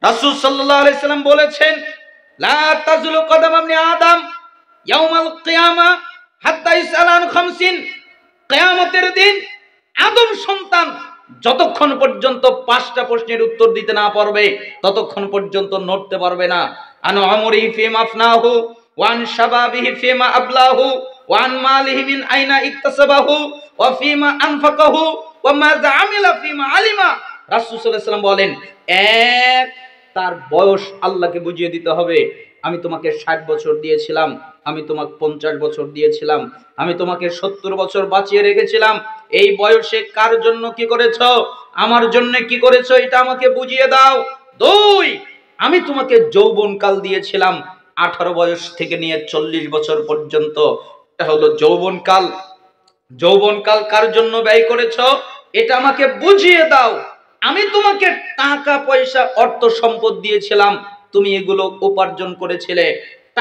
রাসূল সাল্লাল্লাহু আলাইহি সাল্লাম বলেছেন, লা তাজুলু কদম ইবনে আদম ইয়াউমাল কিয়ামা হাত্তা ইসআল আন খামসিন। কিয়ামতের দিন আদম সন্তান যতক্ষণ পর্যন্ত 5টা প্রশ্নের উত্তর দিতে না পারবে ততক্ষণ পর্যন্ত নড়তে পারবে না। আন আমরিহি ফিমা আফনাহু ওয়া আন শাবাবিহি ফিমা আবলাহু ওয়া আন মালিহি মিন আইনা ইকতাসাবাহু ওয়া ফিমা আনফাকাহু ওয়া মাযা আমিলা ফিমা আলিমা। রাসূল সাল্লাল্লাহু আলাইহি সাল্লাম বলেন, এক, তার বয়স আল্লাহকে বুঝিয়ে দিতে হবে। আমি তোমাকে 60 বছর দিয়েছিলাম, আমি তোমাকে 50 বছর দিয়েছিলাম, আমি তোমাকে 70 বছর বাঁচিয়ে রেখেছিলাম। এই বয়সে কার জন্য কি করেছো? আমার জন্য কি করেছো? এটা আমাকে বুঝিয়ে দাও। দুই, আমি তোমাকে যৌবনকাল দিয়েছিলাম, 18 বয়স থেকে নিয়ে 40 বছর পর্যন্ত। এটা হলো যৌবনকাল। যৌবনকাল কার জন্য ব্যয় করেছো? এটা আমাকে বুঝিয়ে দাও। আমি তোমাকে টাকা পয়সা অর্থ সম্পদ দিয়েছিলাম, তুমি এগুলো উপার্জন করেছিলে।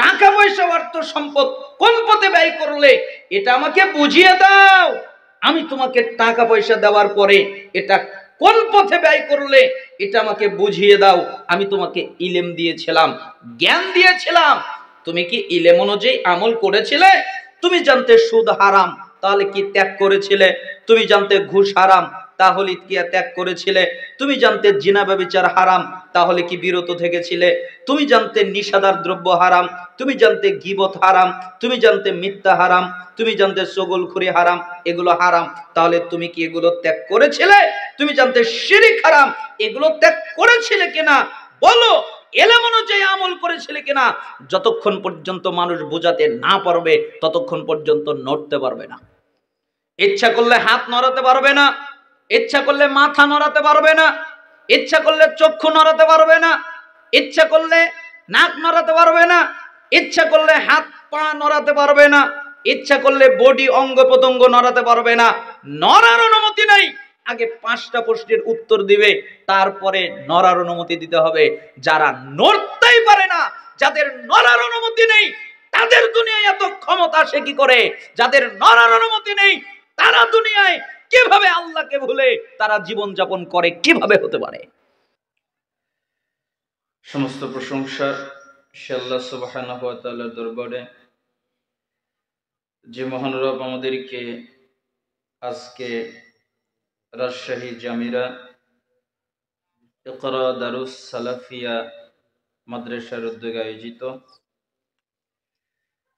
টাকা পয়সা অর্থ সম্পদ কোন পথে ব্যয় করলে এটা আমাকে বুঝিয়ে দাও। আমি তোমাকে টাকা পয়সা দেওয়ার পরে এটা কোন পথে ব্যয় করলে এটা আমাকে বুঝিয়ে দাও। আমি তোমাকে ইলম দিয়েছিলাম, জ্ঞান দিয়েছিলাম, তুমি কি ইলম অনুযায়ী আমল করেছিলে? তুমি জানতে সুদ হারাম, তাহলে কি ত্যাগ করেছিলে? তুমি জানতে ঘুষ হারাম, তাহলে কি ত্যাগ করেছিলে? তুমি জানতে জিনা ব্যভিচার হারাম, তাহলে কি বিরত থেকেছিলে? তুমি জানতে নিষাদার দ্রব্য হারাম, তুমি জানতে গীবত হারাম, তুমি জানতে মিথ্যা হারাম, তুমি জানতে চগলখুরি হারাম, এগুলো হারাম, তাহলে তুমি কি এগুলো ত্যাগ করেছিলে? তুমি জানতে শিরক হারাম, এগুলো ত্যাগ করেছিলে কিনা বলো। এলেম অনুযায়ী আমল করেছিলে কিনা? যতক্ষণ পর্যন্ত মানুষ বোঝাতে না পারবে ততক্ষণ পর্যন্ত নড়তে পারবে না। ইচ্ছা করলে হাত নড়াতে পারবে না, ইচ্ছা করলে মাথা নড়াতে পারবে না, ইচ্ছা করলে চক্ষু নড়াতে পারবে না, ইচ্ছা করলে নাক নড়াতে পারবে না, ইচ্ছা করলে হাত পা নড়াতে পারবে না, ইচ্ছা করলে বডি অঙ্গ প্রত্যঙ্গ নড়াতে পারবে না। নড়ার অনুমতি নেই। আগে 5টা প্রশ্নের উত্তর দিবে, তারপরে নড়ার অনুমতি দিতে হবে। যারা নড়তেই পারে না, যাদের নড়ার অনুমতি নেই, তাদের দুনিয়ায় এত ক্ষমতা আসে কি করে? যাদের নড়ার অনুমতি নেই তারা দুনিয়ায় কিভাবে আল্লাহকে ভুলে তারা জীবন যাপন করে, কিভাবে হতে পারে? সমস্ত প্রশংসা সে আল্লাহ সুবহানাহু ওয়া তাআলার দরবারে, যে মহান রব আমাদেরকে আজকে রাজশাহী জামিরা ইকরা দারুস সালাফিয়া মাদ্রাসার উদ্যোগে আয়োজিত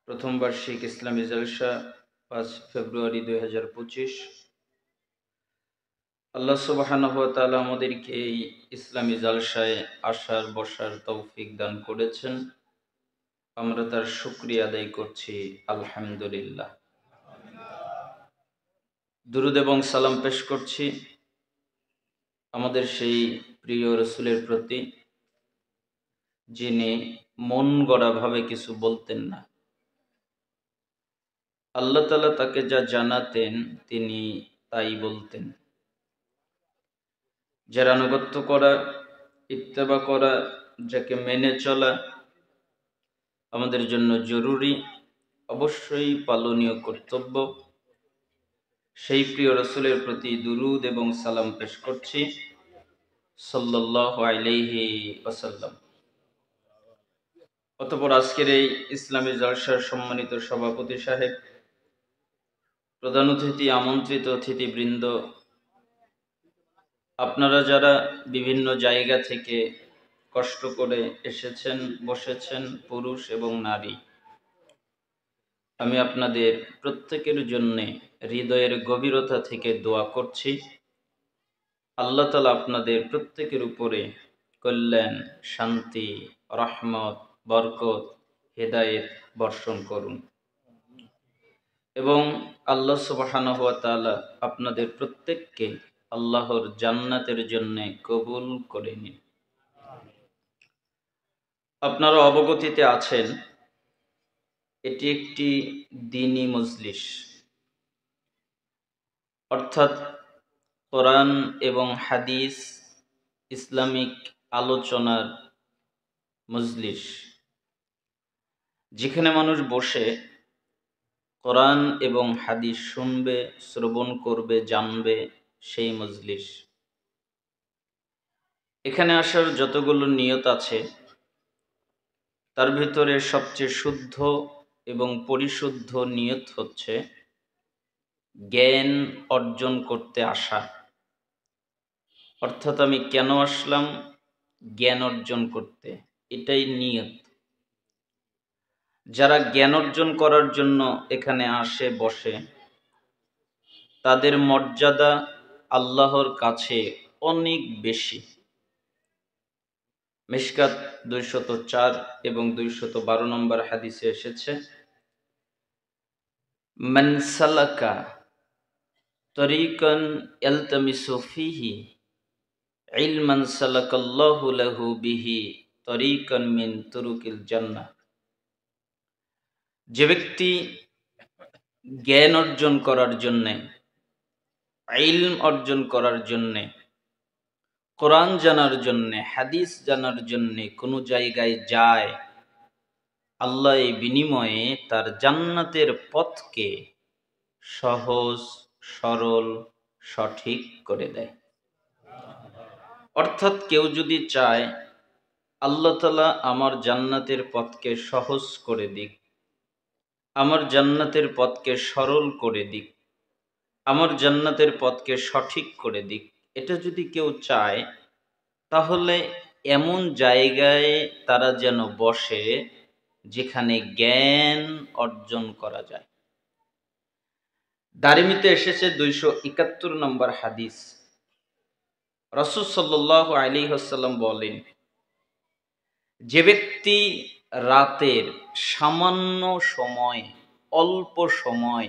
প্রথম বার্ষিক ইসলামী জলসা 5 ফেব্রুয়ারি 2025, আল্লাহ সুবহানাহু ওয়া তাআলা আমাদেরকে এই ইসলামী জলসায় আসার বসার তৌফিক দান করেছেন। আমরা তার শুকরিয়া আদায় করছি, আলহামদুলিল্লাহ। দুরূদ এবং সালাম পেশ করছি আমাদের সেই প্রিয় রাসূলের প্রতি, যিনি মন গড়া ভাবে কিছু বলতেন না। আল্লাহ তাআলা তাকে যা জানাতেন তিনি তাই বলতেন। যার আনুগত্য করা, ইত্তেবা করা, যাকে মেনে চলা আমাদের জন্য জরুরি, অবশ্যই পালনীয় কর্তব্য, সেই প্রিয় রাসূলের প্রতি দুরূদ এবং সালাম পেশ করছি সাল্লাল্লাহু আলাইহি ওয়াসাল্লাম। অতঃপর আজকের এই ইসলামী জলসার সম্মানিত সভাপতি সাহেব, প্রধান অতিথি, আমন্ত্রিত অতিথিবৃন্দ, আপনারা যারা বিভিন্ন জায়গা থেকে কষ্ট করে এসেছেন, বসেছেন, পুরুষ এবং নারী, আমি আপনাদের প্রত্যেকের জন্য হৃদয়ের গভীরতা থেকে দোয়া করছি। আল্লাহ তাআলা আপনাদের প্রত্যেকের উপরে কল্যাণ, শান্তি, রহমত, বরকত, হেদায়েত বর্ষণ করুন এবং আল্লাহ সুবহানাহু ওয়া তাআলা আপনাদের প্রত্যেককে আল্লাহর জান্নাতের জন্য কবুল করে নিন। আপনারা অবগতিতে আছেন এটি একটি দ্বীনি মজলিস, অর্থাৎ কোরআন এবং হাদিস ইসলামিক আলোচনার মজলিস, যেখানে মানুষ বসে কোরআন এবং হাদিস শুনবে, শ্রবণ করবে, জানবে, সেই মজলিস। এখানে আসার যতগুলো নিয়ত আছে তার ভিতরে সবচেয়ে শুদ্ধ এবং পরিশুদ্ধ নিয়ত হচ্ছে জ্ঞান অর্জন করতে আসা। অর্থাৎ আমি কেন আসলাম? জ্ঞান অর্জন করতে, এটাই নিয়ত। যারা জ্ঞান অর্জন করার জন্য এখানে আসে বসে, তাদের মর্যাদা আল্লাহর কাছে অনেক বেশি। মিশকাত 204 এবং 212 নম্বর হাদিসে এসেছে, মান সালাকা তরিকান ইয়ালতামিসু ফিহি ইলমান সালাকাল্লাহু লাহু বিহি তরিকান মিন তুরুকিল জান্নাহ। যে ব্যক্তি জ্ঞান অর্জন করার জন্যে, ইলম অর্জন করার জন্যে, কোরআন জানার জন্যে, হাদিস জানার জন্যে কোনো জায়গায় যায়, আল্লাহ এই বিনিময়ে তার জান্নাতের পথকে সহজ, সরল, সঠিক করে দেয়। অর্থাৎ কেউ যদি চায় আল্লাহ তাআলা আমার জান্নাতের পথকে সহজ করে দিক, আমার জান্নাতের পথকে সরল করে দিক, আমার জান্নাতের পথকে সঠিক করে দিক, এটা যদি কেউ চায়, তাহলে এমন জায়গায় তারা যেন বসে যেখানে জ্ঞান অর্জন করা যায়। দারিমিতে এসেছে 271 নম্বর হাদিস। রাসূল সাল্লাল্লাহু আলাইহি ওয়াসাল্লাম বলেন, যে ব্যক্তি রাতের সামান্য সময়, অল্প সময়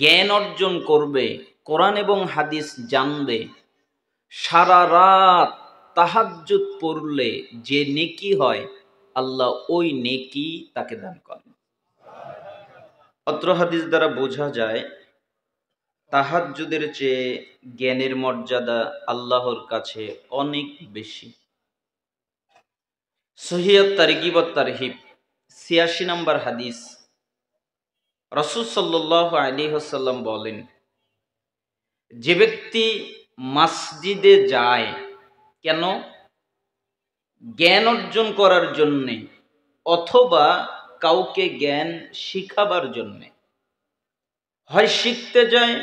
জ্ঞান অর্জন করবে, কোরআন এবং হাদিস জানবে, সারা রাত তাহাজ্জুদ পড়লে যে নেকি হয়, আল্লাহ ওই নেকি তাকে দান করেন। অত্র হাদিস দ্বারা বোঝা যায় তাহাজ্জুদের চেয়ে জ্ঞানের মর্যাদা আল্লাহর কাছে অনেক বেশি। সহিহ তারগিব ওয়াত তারহিব 86 নম্বর হাদিস। রাসূল সাল্লাল্লাহু আলাইহি ওয়াসাল্লাম বলেন, যে ব্যক্তি মসজিদে যায় কেন? জ্ঞান অর্জন করার জন্যে অথবা কাউকে জ্ঞান শিখাবার জন্যে, হয় শিখতে যায়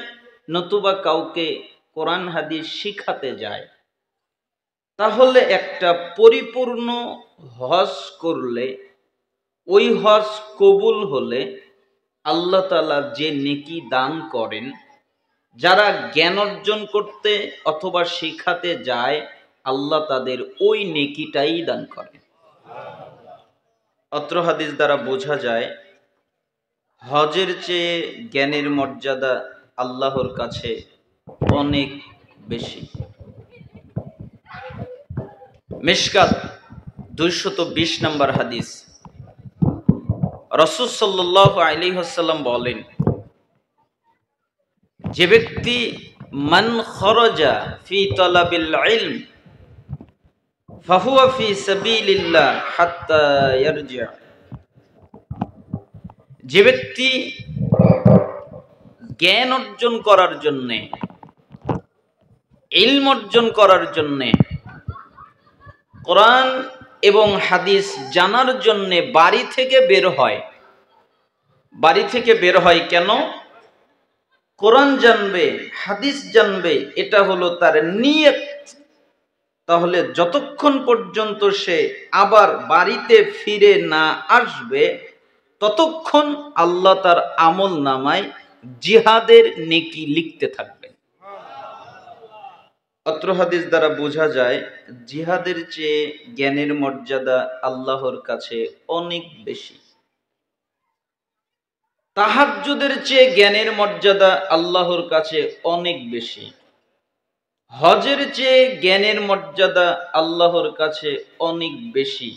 নতুবা কাউকে কোরআন হাদিস শিখাতে যায়, তাহলে একটা পরিপূর্ণ হজ করলে, ওই হজ কবুল হলে আল্লাহ তাআলা যে নেকি দান করেন, যারা জ্ঞান অর্জন করতে অথবা শিখাতে যায়, আল্লাহ তাদের ওই নেকিটাই দান করেন। অত্র হাদিস দ্বারা বোঝা যায় হজের চেয়ে জ্ঞানের মর্যাদা আল্লাহর কাছে অনেক বেশি। মিশকাত 220 নম্বর হাদিস। রাসূল সাল্লাল্লাহু আলাইহি ওয়াসাল্লাম বলেন, যে ব্যক্তি মান খরাজা ফি তালাবিল ইলম ফাহুয়া ফি সাবিলিল্লাহ হাত্তা ইয়ারজি'a। যে ব্যক্তি জ্ঞান অর্জন করার জন্যে, ইলম অর্জন করার জন্যে, কোরআন এবং হাদিস জানার জন্যে বাড়ি থেকে বের হয়, বাড়ি থেকে বের হয় কেন? কোরআন জানবে, হাদিস জানবে, এটা হলো তার নিয়ত। তাহলে যতক্ষণ পর্যন্ত সে আবার বাড়িতে ফিরে না আসবে, ততক্ষণ আল্লাহ তার আমল নামায় জিহাদের নেকি লিখতে থাকবে। অত্র হাদিস দ্বারা বোঝা যায় জিহাদের চেয়ে জ্ঞানের মর্যাদা আল্লাহর কাছে অনেক বেশি। তাহাজ্জুদের চেয়ে জ্ঞানের মর্যাদা আল্লাহর কাছে অনেক বেশি। হজের চেয়ে জ্ঞানের মর্যাদা আল্লাহর কাছে অনেক বেশি।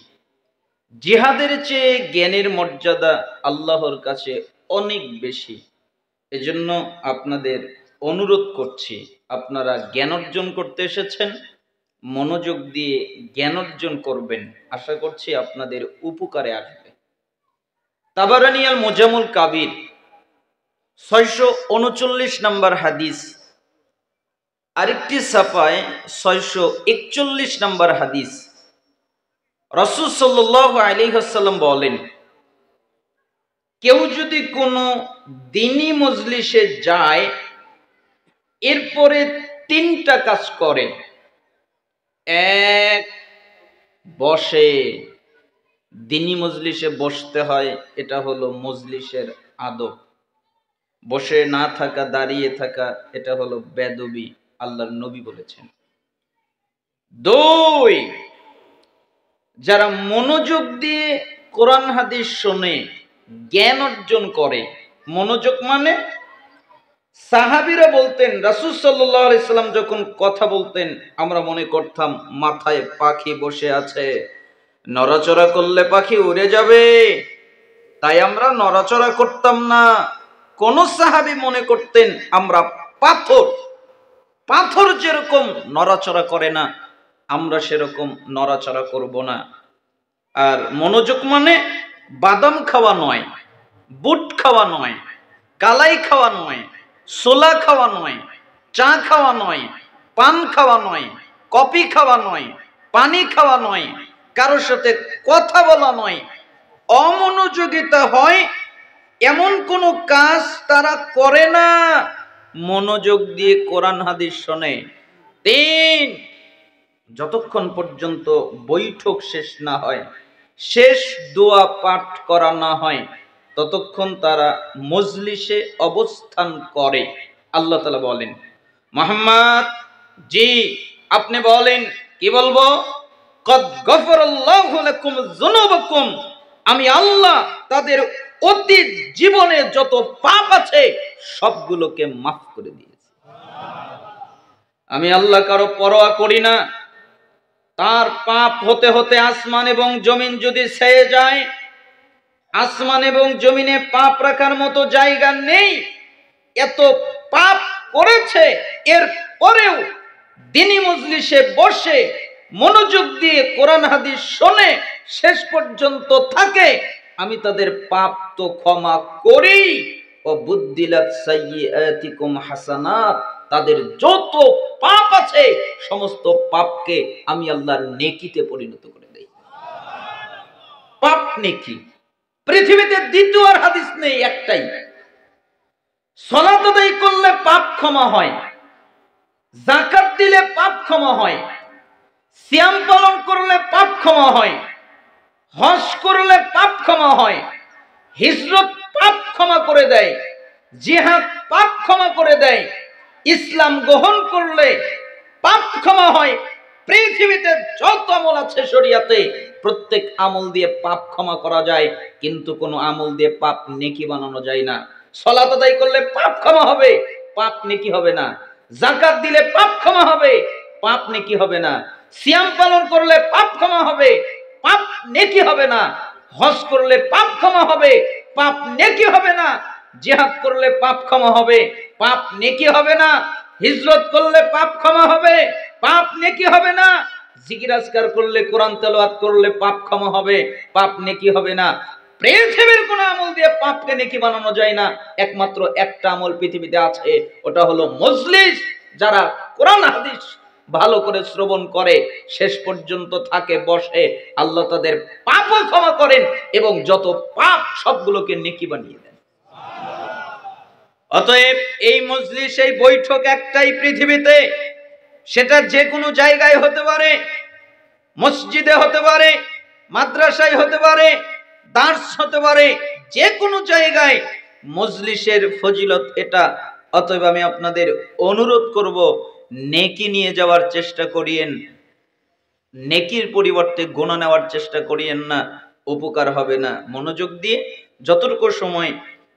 জিহাদের চেয়ে জ্ঞানের মর্যাদা আল্লাহর কাছে অনেক বেশি। এজন্য আপনাদের অনুরোধ করছি, আপনারা জ্ঞান অর্জন করতে এসেছেন, মনোযোগ দিয়ে জ্ঞান অর্জন করবেন। আশা করছি আপনাদের উপকারে আসবে। তাবারানী আল মুজামুল কাবির 639 নম্বর হাদিস। আরেকটি ছাপায় 641 নম্বর হাদিস, রাসূল সাল্লাল্লাহু আলাইহি ওয়াসাল্লাম বলেন, কেউ যদি কোনো দ্বীনি মজলিসে যায়, এরপরে 3টা কাজ করে। এক, বসে। দ্বীনি মজলিসে বসতে হয়, এটা হলো মজলিসের আদব। বসে না থাকা, দাঁড়িয়ে থাকা, এটা হলো বেদবি, আল্লাহর নবী বলেছেন। 2, যারা মনোযোগ দিয়ে কোরআন হাদিস শোনে, জ্ঞান অর্জন করে। মনোযোগ মানে সাহাবীরা বলতেন, রাসূল সাল্লাল্লাহু আলাইহি সাল্লাম যখন কথা বলতেন, আমরা মনে করতাম মাথায় পাখি বসে আছে, নড়াচড়া করলে পাখি উড়ে যাবে, তাই আমরা নড়াচড়া করতাম না। কোন সাহাবী মনে করতেন আমরা পাথর, পাথর যেরকম নড়াচড়া করে না, আমরা সেরকম নড়াচড়া করব না। আর মনোযোগ মানে বাদাম খাওয়া নয়, বুট খাওয়া নয়, কালাই খাওয়া নয়, ছোলা খাওয়া নয়, চা খাওয়া নয়, পান খাওয়া নয়, কফি খাওয়া নয়, পানি খাওয়া নয়, কারোর সাথে কথা বলা নয়। অমনোযোগিতা হয় এমন কোন কাজ তারা করে না, মনোযোগ দিয়ে কোরআন হাদিস শোনে। 3, যতক্ষণ পর্যন্ত বৈঠক শেষ না হয়, শেষ দোয়া পাঠ করা না হয়, ততক্ষণ তারা মজলিসে অবস্থান করে। আল্লাহ তাআলা বলেন, মুহাম্মদ জি আপনি বলেন, কি বলবো? কদ গফরাল্লাহু লাকুম যুনুবাকুম, আমি আল্লাহ তাদের অতীত জীবনে যত পাপ আছে সবগুলোকে মাফ করে দিয়েছি। আমি আল্লাহ কারো পরোয়া করি না। তার পাপ হতে হতে আসমান এবং জমিন যদি ছেয়ে যায়, আসমান এবং জমিনে পাপ রাখার মতো জায়গা নেই, এত পাপ করেছে, এর পরেও দ্বীনি মজলিসে বসে মনোযোগ দিয়ে কোরআন হাদিস শোনে, শেষ পর্যন্ত থাকে, আমি তাদের পাপ তো ক্ষমা করি। ও বুদ্দিলাত সাইয়্যাতিকুম হাসানাত, তাদের যত পাপ আছে সমস্ত পাপকে আমি আল্লাহর নেকিতে পরিণত করে দেই। পাপ নেকি, পৃথিবীতে দ্বিতীয় আর হাদিস নেই, একটাই। সালাত আদায় করলে পাপ ক্ষমা হয়, যাকাত দিলে পাপ ক্ষমা হয়, সিয়াম পালন করলে পাপ ক্ষমা হয়, হজ করলে পাপ ক্ষমা হয়, হিজরত পাপ ক্ষমা করে দেয়, জিহাদ পাপ ক্ষমা করে দেয়, ইসলাম গ্রহণ করলে পাপ ক্ষমা হয়। পৃথিবীতে যত আমল আছে শরিয়াতে, প্রত্যেক আমল দিয়ে পাপ ক্ষমা করা যায়, কিন্তু কোন আমল দিয়ে পাপ নেকি বানানো যায় না। সালাত আদায় করলে পাপ ক্ষমা হবে, পাপ নেকি হবে না। যাকাত দিলে পাপ ক্ষমা হবে, পাপ নেকি হবে না। সিয়াম পালন করলে পাপ ক্ষমা হবে, পাপ নেকি হবে না। হজ করলে পাপ ক্ষমা হবে, পাপ নেকি হবে না। জিহাদ করলে পাপ ক্ষমা হবে, পাপ নেকি হবে না। হিজরত করলে পাপ ক্ষমা হবে, পাপ নেকি হবে না। জিকির আজকার করলে, কোরআন তেলাওয়াত করলে পাপ ক্ষমা হবে, পাপ নেকি হবে না। পৃথিবীর কোন আমল দিয়ে পাপকে নেকি বানানো যায় না, একমাত্র একটা আমল পৃথিবীতে আছে, ওটা হলো মজলিস। যারা কোরআন হাদিস ভালো করে শ্রবণ করে, শেষ পর্যন্ত থাকে, বসে, আল্লাহ তাদের পাপও ক্ষমা করেন এবং যত পাপ সবগুলোকে নেকি বানিয়ে দেন। অতএব এই মজলিস, এই বৈঠক একটাই পৃথিবীতে, সেটা যে কোনো জায়গায় হতে পারে, মসজিদে হতে পারে, মাদ্রাসায় হতে পারে, দার্স হতে পারে, যে কোনো জায়গায় মজলিসের ফজিলত এটা। অতএব আমি আপনাদের অনুরোধ করব, নেকি নিয়ে যাওয়ার চেষ্টা করিয়েন, নেকির পরিবর্তে গুনাহ নেওয়ার চেষ্টা করিয়েন না, উপকার হবে না। মনোযোগ দিয়ে যতটুকু সময়,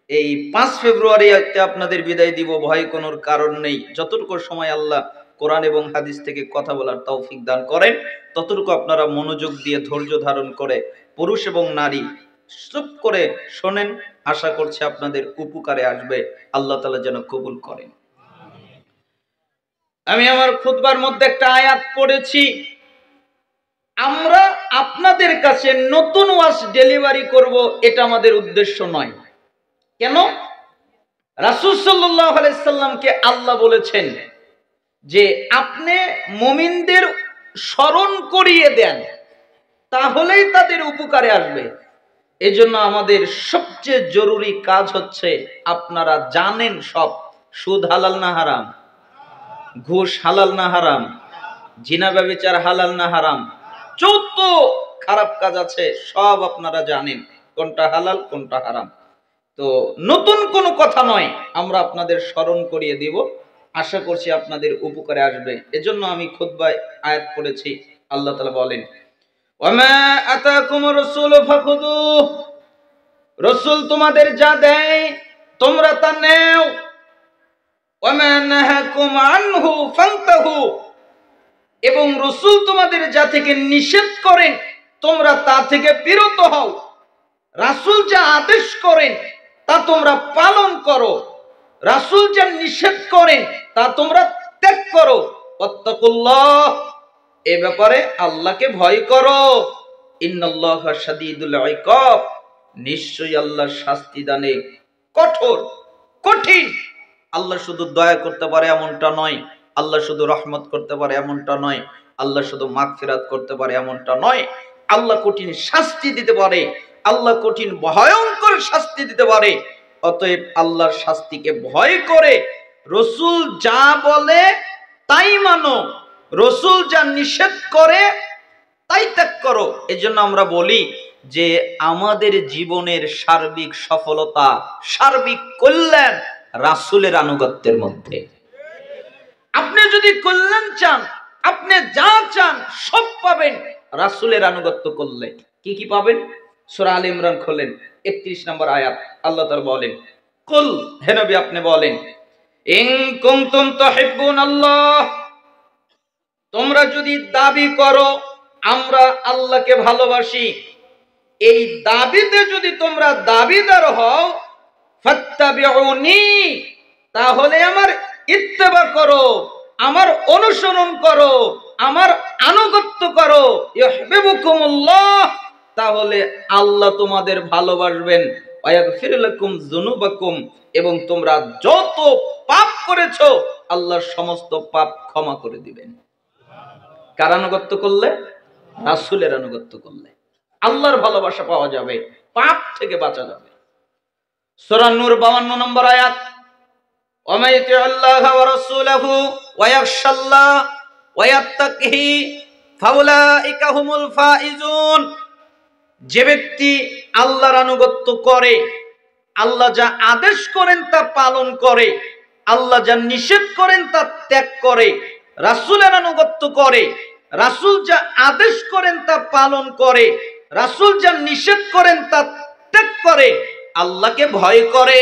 এই 5 ফেব্রুয়ারিতে আপনাদের বিদায় দিব, ভয় কোনো কারণ নেই। যতটুকু সময় আল্লাহ কোরআন এবং হাদিস থেকে কথা বলার তৌফিক দান করেন, ততটুকু আপনারা মনোযোগ দিয়ে ধৈর্য ধারণ করে, পুরুষ এবং নারী চুপ করে শোনেন। আশা করছি আপনাদের উপকারে আসবে। আল্লাহ তাআলা যেন কবুল করেন। আমি আমার খুতবার মধ্যে একটা আয়াত পড়েছি। আমরা আপনাদের কাছে নতুন ওয়াজ ডেলিভারি করব, এটা আমাদের উদ্দেশ্য নয়। কেন? রাসূল সাল্লাল্লাহু আলাইহি সাল্লামকে আল্লাহ বলেছেন, যে আপনি মুমিনদের স্মরণ করিয়ে দেন, তাহলেই তাদের উপকারে আসবে। এজন্য আমাদের সবচেয়ে জরুরি কাজ হচ্ছে, আপনারা জানেন সব, সুদ হালাল না হারাম, ঘুষ হালাল না হারাম, জিনা ব্যভিচার হালাল না হারাম, যত খারাপ কাজ আছে সব আপনারা জানেন, কোনটা হালাল কোনটা হারাম। তো নতুন কোনো কথা নয়, আমরা আপনাদের স্মরণ করিয়ে দিব, আশা করছি আপনাদের উপকারে আসবে। এজন্য আমি খুতবায় আয়াত পড়েছি। আল্লাহ তাআলা বলেন, ওয়ামা আতাকুমুর রাসূলু ফাখুযুহু, রাসূল তোমাদের যা দেয় তোমরা তা নেও, ওয়ামা নাহাকুম আনহু ফান্তাহু, এবং রাসূল তোমাদের যা থেকে নিষেধ করেন তোমরা তা থেকে বিরত হও। রাসূল যা আদেশ করেন তা তোমরা পালন করো, রাসূল যা নিষেধ করেন তা তোমরা ত্যাগ করো। ওয়াত্তাকুল্লাহ, এ ব্যাপারে আল্লাহকে ভয় করো। ইন্নাল্লাহা শাদীদুল ইকাব, নিশ্চয়ই আল্লাহ শাস্তি দানে কঠোর, কঠিন। আল্লাহ শুধু দয়া করতে পারে এমনটা নয়, আল্লাহ শুধু রহমত করতে পারে এমনটা নয়, আল্লাহ শুধু মাগফিরাত করতে পারে এমনটা নয়, আল্লাহ কঠিন শাস্তি দিতে পারে, আল্লাহ কঠিন ভয়ঙ্কর শাস্তি দিতে পারে। অতএব আল্লাহর শাস্তিকে ভয় করে রাসূল যা বলে তাই মানো, রাসূল যা নিষেধ করে তাই ত্যাগ করো। এজন্য আমরা বলি যে আমাদের জীবনের সার্বিক সফলতা, সার্বিক কল্যাণ রাসূলের আনুগত্যের মধ্যে। আপনি যদি কল্যাণ চান, আপনি যা চান সব পাবেন রাসূলের আনুগত্য করলে। কি কি পাবেন? সূরা আলে ইমরান খোলেন, 31 নম্বর আয়াত। আল্লাহ তাআলা বলেন, কুল, হে নবী আপনি বলেন, ইন কুনতুম তুহিব্বুনাল্লাহ, তোমরা যদি দাবি করো আমরা আল্লাহকে ভালোবাসি, এই দাবিতে যদি তোমরা দাবিদার হও, ফাত্তাবিউনি, তাহলে আমার ইত্তেবা করো, আমার অনুসরণ করো, আমার আনুগত্য করো। ইউহিব্বুকুমুল্লাহ, তাহলে আল্লাহ তোমাদের ভালোবাসবেন। ওয়ায়াগফির লাকুম যুনুবাকুম, এবং তোমরা যত পাপ করেছো আল্লাহর সমস্ত পাপ ক্ষমা করে দিবেন। কার আনুগত্য করলে? রাসূলের আনুগত্য করলে আল্লাহর ভালোবাসা পাওয়া যাবে, পাপ থেকে বাঁচা যাবে। সূরা নূর 52 নম্বর আয়াত, ওয়া ইয়াতিউল্লাহা ওয়া রাসূলাহু ওয়া ইয়াখশাল্লাহ ওয়া ইয়াত্তাকিহি ফাউলাইকা হুমুল ফাইজুন, যে ব্যক্তি আল্লাহর আনুগত্য করে, আল্লাহ যা আদেশ করেন তা পালন করে, আল্লাহ যা নিষেধ করেন তা ত্যাগ করে, রাসূলের আনুগত্য করে, রাসূল যা আদেশ করেন তা পালন করে, রাসূল যা নিষেধ করেন তা ত্যাগ করে, আল্লাহকে ভয় করে।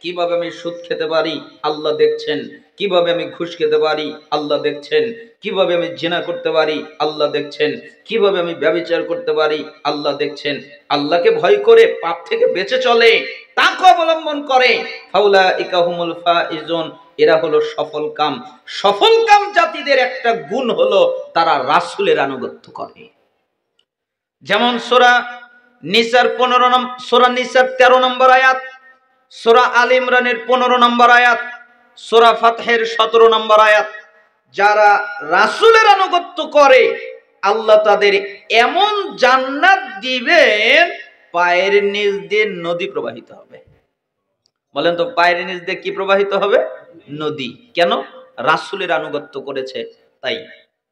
কিভাবে আমি সুদ খেতে পারি আল্লাহ দেখছেন, কিভাবে আমি ঘুষ খেতে পারি আল্লাহ দেখছেন, কিভাবে আমি জিনা করতে পারি আল্লাহ দেখছেন, কিভাবে আমি ব্যভিচার করতে পারি আল্লাহ দেখছেন। আল্লাহকে ভয় করে পাপ থেকে বেঁচে চলে, তাকওয়া অবলম্বন করে, ফাউলাইকা হুমুল ফাইজুন, এরা হলো সফল কাম। সফল কাম জাতিদের একটা গুণ হলো তারা রাসূলের আনুগত্য করে। যেমন সূরা নিসার 13 নম্বর আয়াত, সূরা আলে ইমরানের 15 নম্বর আয়াত, সূরা ফাতহের 17 নম্বর আয়াত। যারা রাসূলের আনুগত্য করে আল্লাহ তাদের এমন জান্নাত দিবেন, পায়ের নিচ দিয়ে নদী প্রবাহিত হবে। বলেন তো, পায়ের নিচ দিয়ে কি প্রবাহিত হবে? নদী। কেন? রাসূলের আনুগত্য করেছে তাই।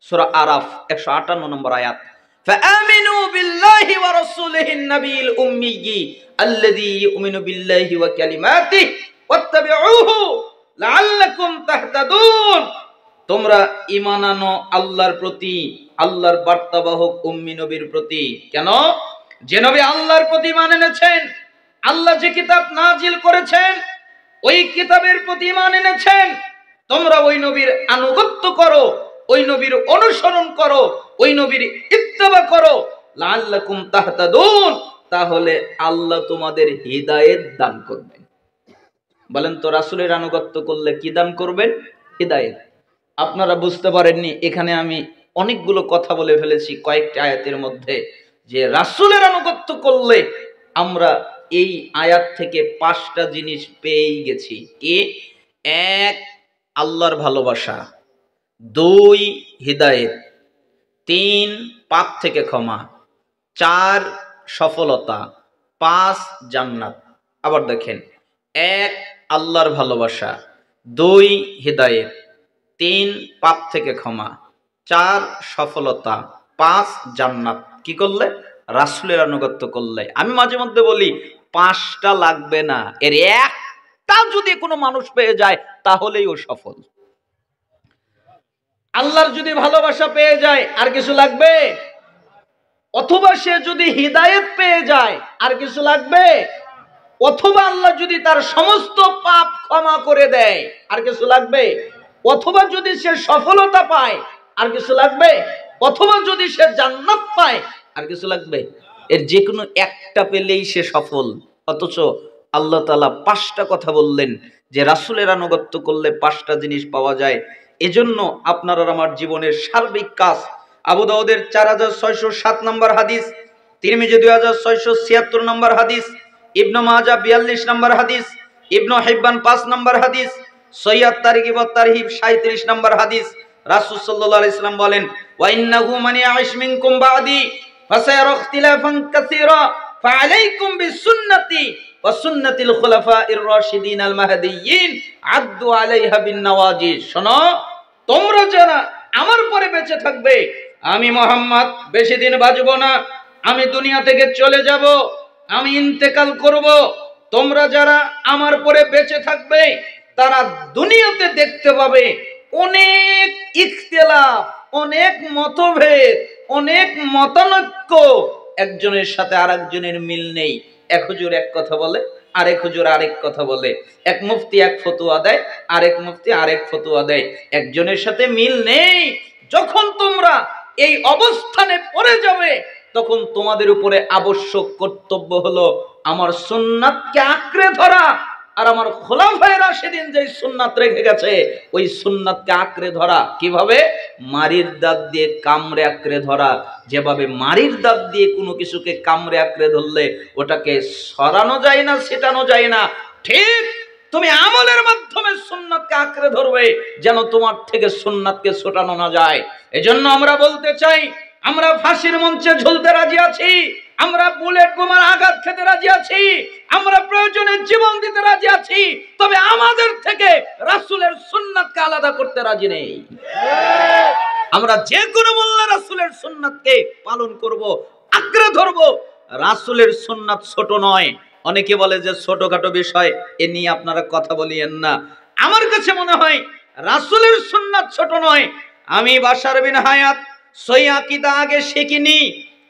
সূরা আরাফ 158 নম্বর আয়াত, ফাআমিনু বিল্লাহি ওয়া রাসূলিহিন নাবিয়িল উম্মিয়্যি আল্লাযী ইউমিনু বিল্লাহি ওয়া কালিমাতিহি ওয়াত্তাবিউহু লাআল্লাকুম তাহতাদুন, তোমরা ঈমান আনো আল্লাহর প্রতি, আল্লাহর বার্তাবাহক উম্মি নবীর প্রতি। কেন? যে নবী আল্লাহর প্রতি ঈমান এনেছেন, আল্লাহ যে কিতাব নাজিল করেছেন ওই কিতাবের প্রতি ঈমান এনেছেন, তোমরা ওই নবীর আনুগত্য করো, ওই নবীর অনুসরণ করো, ওই নবীর ইত্তেবা করো, লাআল্লাকুম তাহতাদুন, তাহলে আল্লাহ তোমাদের হিদায়াত দান করবেন। বলেন তো, রাসূলের আনুগত্য করলে কি দান করবেন? হিদায়াত। আপনারা বুঝতে পারেননি, এখানে আমি অনেকগুলো কথা বলে ফেলেছি কয়েকটি আয়াতের মধ্যে, যে রাসূলের আনুগত্য করলে আমরা এই আয়াত থেকে 5টা জিনিস পেয়েই গেছি। কি? 1, আল্লাহর ভালোবাসা। 2 হিদায়েত, 3 পাপ থেকে ক্ষমা, 4 সফলতা, 5 জান্নাত। আবার দেখেন, 1 আল্লাহর ভালোবাসা, 2 হিদায়েত, 3 পাপ থেকে ক্ষমা, 4 সফলতা, 5 জান্নাত। কি করলে? রাসূলের আনুগত্য করলে। আমি মাঝে মধ্যে বলি 5টা লাগবে না, এর একটা যদি কোনো মানুষ পেয়ে যায় তাহলেই ও সফল। আল্লাহর যদি ভালোবাসা পেয়ে যায় আর কিছু লাগবে? অথবা সে যদি হিদায়েত পেয়ে যায় আর কিছু লাগবে? অথবা আল্লাহ যদি তার সমস্ত পাপ ক্ষমা করে দেয় আর কিছু লাগবে? অথবা যদি সে সফলতা পায় আর কিছু লাগবে? অথবা যদি সে জান্নাত পায় আর কিছু লাগবে? এর যে কোনো একটা পেলেই সে সফল। অথচ আল্লাহ তাআলা 5টা কথা বললেন যে রাসূলের আনুগত্য করলে 5টা জিনিস পাওয়া যায়। এজন্য আপনার আর আমার জীবনের সার্বিক কাজ, আবু দাউদের 4607 নম্বর হাদিস, তিরমিজি 2676 নম্বর হাদিস, ইবনে মাজাহ 42 নম্বর হাদিস, ইবনে হিব্বান 5 নম্বর হাদিস, সহিহ তারগিব ওয়াত তারহিব 37 নম্বর হাদিস। রাসূল সাল্লাল্লাহু আলাইহি সাল্লাম বলেন, ওয়া ইন্নাহু মান ইয়াইশ মিনকুম বাদি ফাসায়ারা ইখতিলাফান কাসীরা ফাআলাইকুম বিসুন্নতি ওয়া সুন্নাতিল খুলাফাইর রাশিদিন আল মাহদিয়্যিন আদ্দু আলাইহা বিন নওয়াজিজ। শোনো, তোমরা যারা আমার পরে বেঁচে থাকবে, আমি মুহাম্মদ বেশি দিন বাঁচব না, আমি দুনিয়া থেকে চলে যাব, আমি ইন্তেকাল করব। তোমরা যারা আমার পরে বেঁচে থাকবে তারা দুনিয়াতে দেখতে পাবে অনেক ইখতিলাফ, অনেক মতভেদ, অনেক মতানৈক্য, একজনের সাথে আরেকজনের মিল নেই। এক হুজুর এক কথা বলে, আরেক হুজুর আরেক কথা বলে, এক মুফতি এক ফতোয়া দেয়, আরেক মুফতি আরেক ফতোয়া দেয়, একজনের সাথে মিল নেই। যখন তোমরা এই অবস্থানে পড়ে যাবে তখন তোমাদের উপরে আবশ্যক কর্তব্য হলো আমার সুন্নাতকে আঁকড়ে ধরা, আর আমার খোলাফায়ে রাশিদিন যে সুন্নাত রেখে গেছে ওই সুন্নাতকে আঁকড়ে ধরা। কিভাবে? মারির দাঁত দিয়ে কামড়ে আঁকড়ে ধরা। যেভাবে মারির দাঁত দিয়ে কোনো কিছুকে কামড়ে আঁকড়ে ধরলে ওটাকে সরানো যায় না, ছেটানো যায় না, ঠিক তুমি আমলের মাধ্যমে সুন্নাতকে আঁকড়ে ধরবে যেন তোমার থেকে সুন্নাতকে ছোটানো না যায়। এজন্য আমরা বলতে চাই, আমরা ফাঁসির মঞ্চে ঝুলতে রাজি আছি, আমরা বুলেট বোমার আঘাত খেতে রাজি আছি, আমরা প্রয়োজনে জীবন দিতে রাজি আছি, তবে আমাদের থেকে রাসূলের সুন্নাতকে আলাদা করতে রাজি নেই। আমরা যে কোনো মূল্যে রাসূলের সুন্নাতকে পালন করব, আঁকড়ে ধরব। রাসূলের সুন্নাত ছোট নয়। অনেকে বলে যে ছোটখাটো বিষয়, এ নিয়ে আপনারা কথা বলিয়েন না। আমার কাছে মনে হয় রাসূলের সুন্নাত ছোট নয়। আমি বাশার বিন হায়াত সহিহ আকীদা আগে শিখিনি।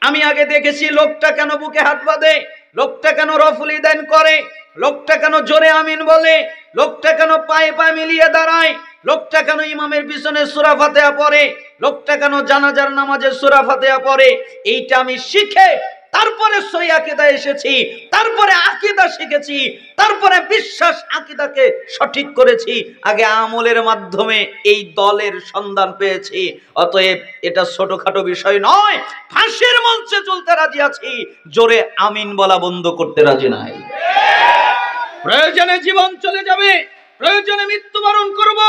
আমি আগে দেখেছি লোকটা কেন বুকে হাত বাঁধে, লোকটা কেন রফুল ইদান করে, লোকটা কেন জোরে আমিন বলে, লোকটা কেন পায়ে পায়ে মিলিয়ে দাঁড়ায়, লোকটা কেন ইমামের পিছনে সূরা ফাতিহা পড়ে, লোকটা কেন জানাজার নামাজে সূরা ফাতিহা পড়ে। এইটা আমি শিখে তারপরে সহিহ আকীদা এসেছি, তারপরে আকীদা শিখেছি, তারপরে বিশ্বাস আকীদাকে সঠিক করেছি। আগে আমলের মাধ্যমে এই দলের সন্ধান পেয়েছি। অতএব এটা ছোটখাটো বিষয় নয়। ফাঁসির মঞ্চে চলতে রাজি আছি, জোরে আমিন বলা বন্ধ করতে রাজি নাই। প্রয়োজনে জীবন চলে যাবে, প্রয়োজনে মৃত্যুবরণ করব,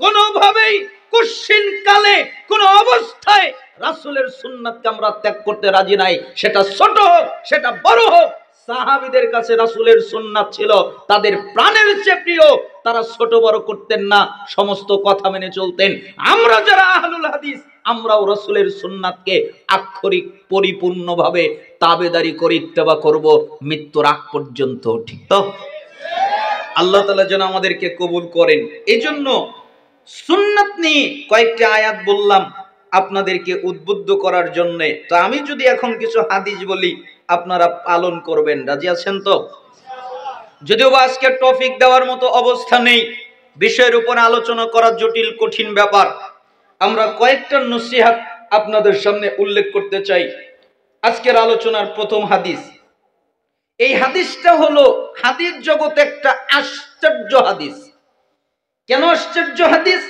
কোনোভাবেই কুশ্চিন কালে কোন অবস্থায় রাসূলের সুন্নাতকে আমরা ত্যাগ করতে রাজি নাই। সেটা ছোট হোক, সেটা বড় হোক। সাহাবীদের কাছে রাসূলের সুন্নাত ছিল তাদের প্রাণের চেয়ে প্রিয়। তারা ছোট বড় করতেন না, সমস্ত কথা মেনে চলতেন। আমরা যারা আহলুল হাদিস, আমরাও রাসূলের সুন্নাতকে আক্ষরিক পরিপূর্ণভাবে তাবেদারি করে ইত্তেবা করব মৃত্যুর আগ পর্যন্ত। ঠিক তো? আল্লাহ তাআলা যেন আমাদেরকে কবুল করেন। এজন্য সুন্নাত নিয়ে কয়েকটি আয়াত বললাম আপনাদেরকে উদ্বুদ্ধ করার জন্য। তো আমি যদি এখন কিছু হাদিস বলি আপনারা পালন করবেন, রাজি আছেন তো? যদিও আজকে টপিক দেওয়ার মতো অবস্থা নেই, বিষয়ের উপর আলোচনা করা জটিল কঠিন ব্যাপার। আমরা কয়েকটা নসিহত আপনাদের সামনে উল্লেখ করতে চাই। আজকের আলোচনার প্রথম হাদিস, এই হাদিসটা হলো হাদিস জগতে একটা আশ্চর্য হাদিস। কেন আশ্চর্য হাদিস?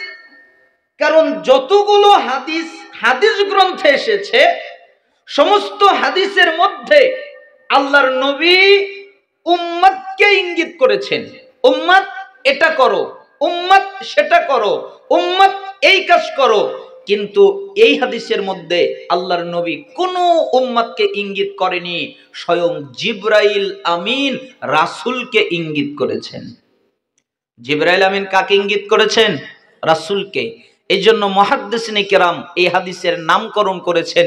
কারণ যতগুলো হাদিস হাদিস গ্রন্থে এসেছে সমস্ত হাদিসের মধ্যে আল্লাহর নবী উম্মতকে ইঙ্গিত করেছেন, উম্মত এটা করো, উম্মত সেটা করো, উম্মত এই কাজ করো। কিন্তু এই হাদিসের মধ্যে আল্লাহর নবী কোন উম্মতকে ইঙ্গিত করেনি, স্বয়ং জিবরাইল আমিন রাসূলকে ইঙ্গিত করেছেন। জিবরাইল আমিন কাকে ইঙ্গিত করেছেন? রাসূলকে। এই জন্য মুহাদ্দিসিনে কেরাম এই হাদিসের নামকরণ করেছেন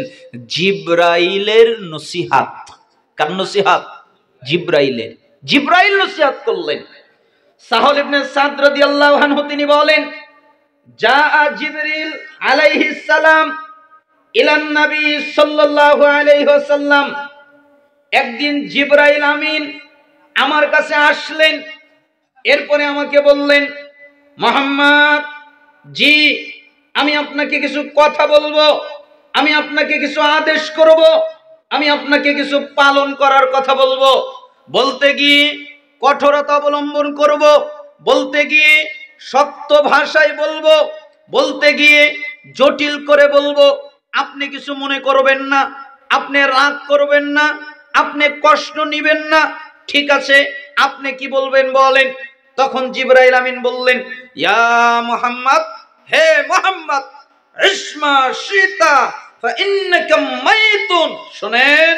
জিবরাইলের নসিহাত। কার নসিহাত? জিবরাইলের। জিবরাইল নসিহাত করলেন। সাহল ইবনে সাদ রাদিয়াল্লাহু আনহু তিনি বলেন, জাআ জিবরিল আলাইহিস সালাম ইলান নবী সাল্লাল্লাহু আলাইহি ওয়াসাল্লাম। একদিন জিবরাইল আমিন আমার কাছে আসলেন, এরপরে আমাকে বললেন, মুহাম্মদ, জি আমি আপনাকে কিছু কথা বলবো, আমি আপনাকে কিছু আদেশ করব, আমি আপনাকে কিছু পালন করার কথা বলবো। বলতে গিয়ে কঠোরতা অবলম্বন করব, বলতে গিয়ে শক্ত ভাষায় বলবো, বলতে গিয়ে জটিল করে বলবো। আপনি কিছু মনে করবেন না, আপনি রাগ করবেন না, আপনি কষ্ট নিবেন না। ঠিক আছে, আপনি কি বলবেন বলেন। তখন জিবরাইল আমিন বললেন, ইয়া মুহাম্মদ, হে মুহাম্মদ, ইসমা শিতা ফাইন্নাকা মাইতুন। শুনেন,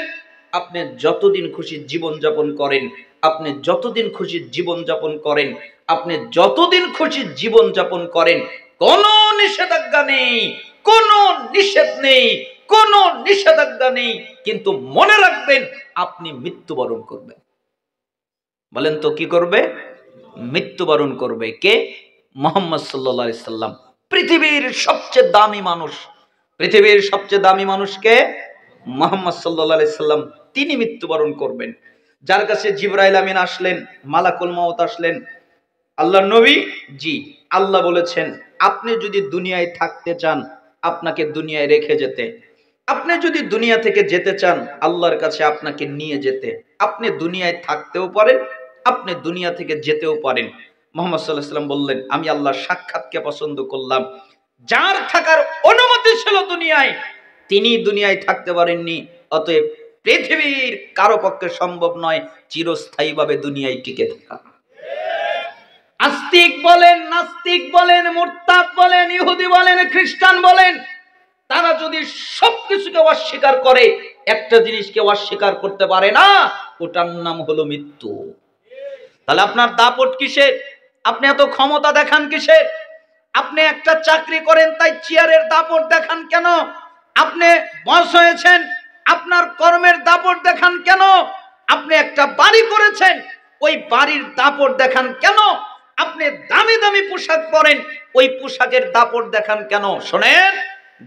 আপনি যতদিন খুশি জীবন যাপন করেন, আপনি যতদিন খুশি জীবন যাপন করেন, আপনি যতদিন খুশি জীবন যাপন করেন, কোনো নিষেধাজ্ঞা নেই, কোনো নিষেধ নেই, কোনো নিষেধাজ্ঞা নেই। কিন্তু মনে রাখবেন আপনি মৃত্যুবরণ করবেন। বলেন তো কি করবে? মৃত্যুবরণ করবে। কে? মুহাম্মদ সাল্লাল্লাহু আলাইহি সাল্লাম, পৃথিবীর সবচেয়ে দামি মানুষ। পৃথিবীর সবচেয়ে দামি মানুষকে মুহাম্মদ সাল্লাল্লাহু আলাইহি সাল্লাম, তিনি মৃত্যুবরণ করবেন। যার কাছে জিবরাইল আমিন আসলেন, মালাকুল মউত আসলেন, আল্লাহর নবী, জি আল্লাহ বলেছেন আপনি যদি দুনিয়ায় থাকতে চান আপনাকে দুনিয়ায় রেখে যেতে, আপনি যদি দুনিয়া থেকে যেতে চান আল্লাহর কাছে আপনাকে নিয়ে যেতে, আপনি দুনিয়ায় থাকতেও পারেন, আপনি দুনিয়া থেকে যেতেও পারেন। মুহাম্মদ সাল্লাল্লাহু আলাইহি সাল্লাম বললেন, আমি আল্লাহর সাক্ষাৎকে পছন্দ করলাম। যার থাকার অনুমতি ছিল দুনিয়ায়, তিনি দুনিয়ায় থাকতে পারেননি, অতএব পৃথিবীর কারো পক্ষে সম্ভব নয় চিরস্থায়ীভাবে দুনিয়ায় টিকে থাকা। আস্তিক বলেন, নাস্তিক বলেন, মুরতাদ বলেন, ইহুদি বলেন, খ্রিস্টান বলেন, তারা যদি সবকিছুকে অস্বীকার করে, একটা জিনিসকে অস্বীকার করতে পারে না, ওটার নাম হলো মৃত্যু। তাহলে আপনার দাপট কিসের? আপনি এত ক্ষমতা দেখান কিসের? আপনি একটা চাকরি করেন তাই চেয়ারের দাপট দেখান কেন? আপনি বস হয়েছেন, আপনার কর্মের দাপট দেখান কেন? আপনি একটা বাড়ি করেছেন, ওই বাড়ির দাপট দেখান কেন? আপনি দামি দামি পোশাক পরেন, ওই পোশাকের দাপট দেখান কেন? শোনেন,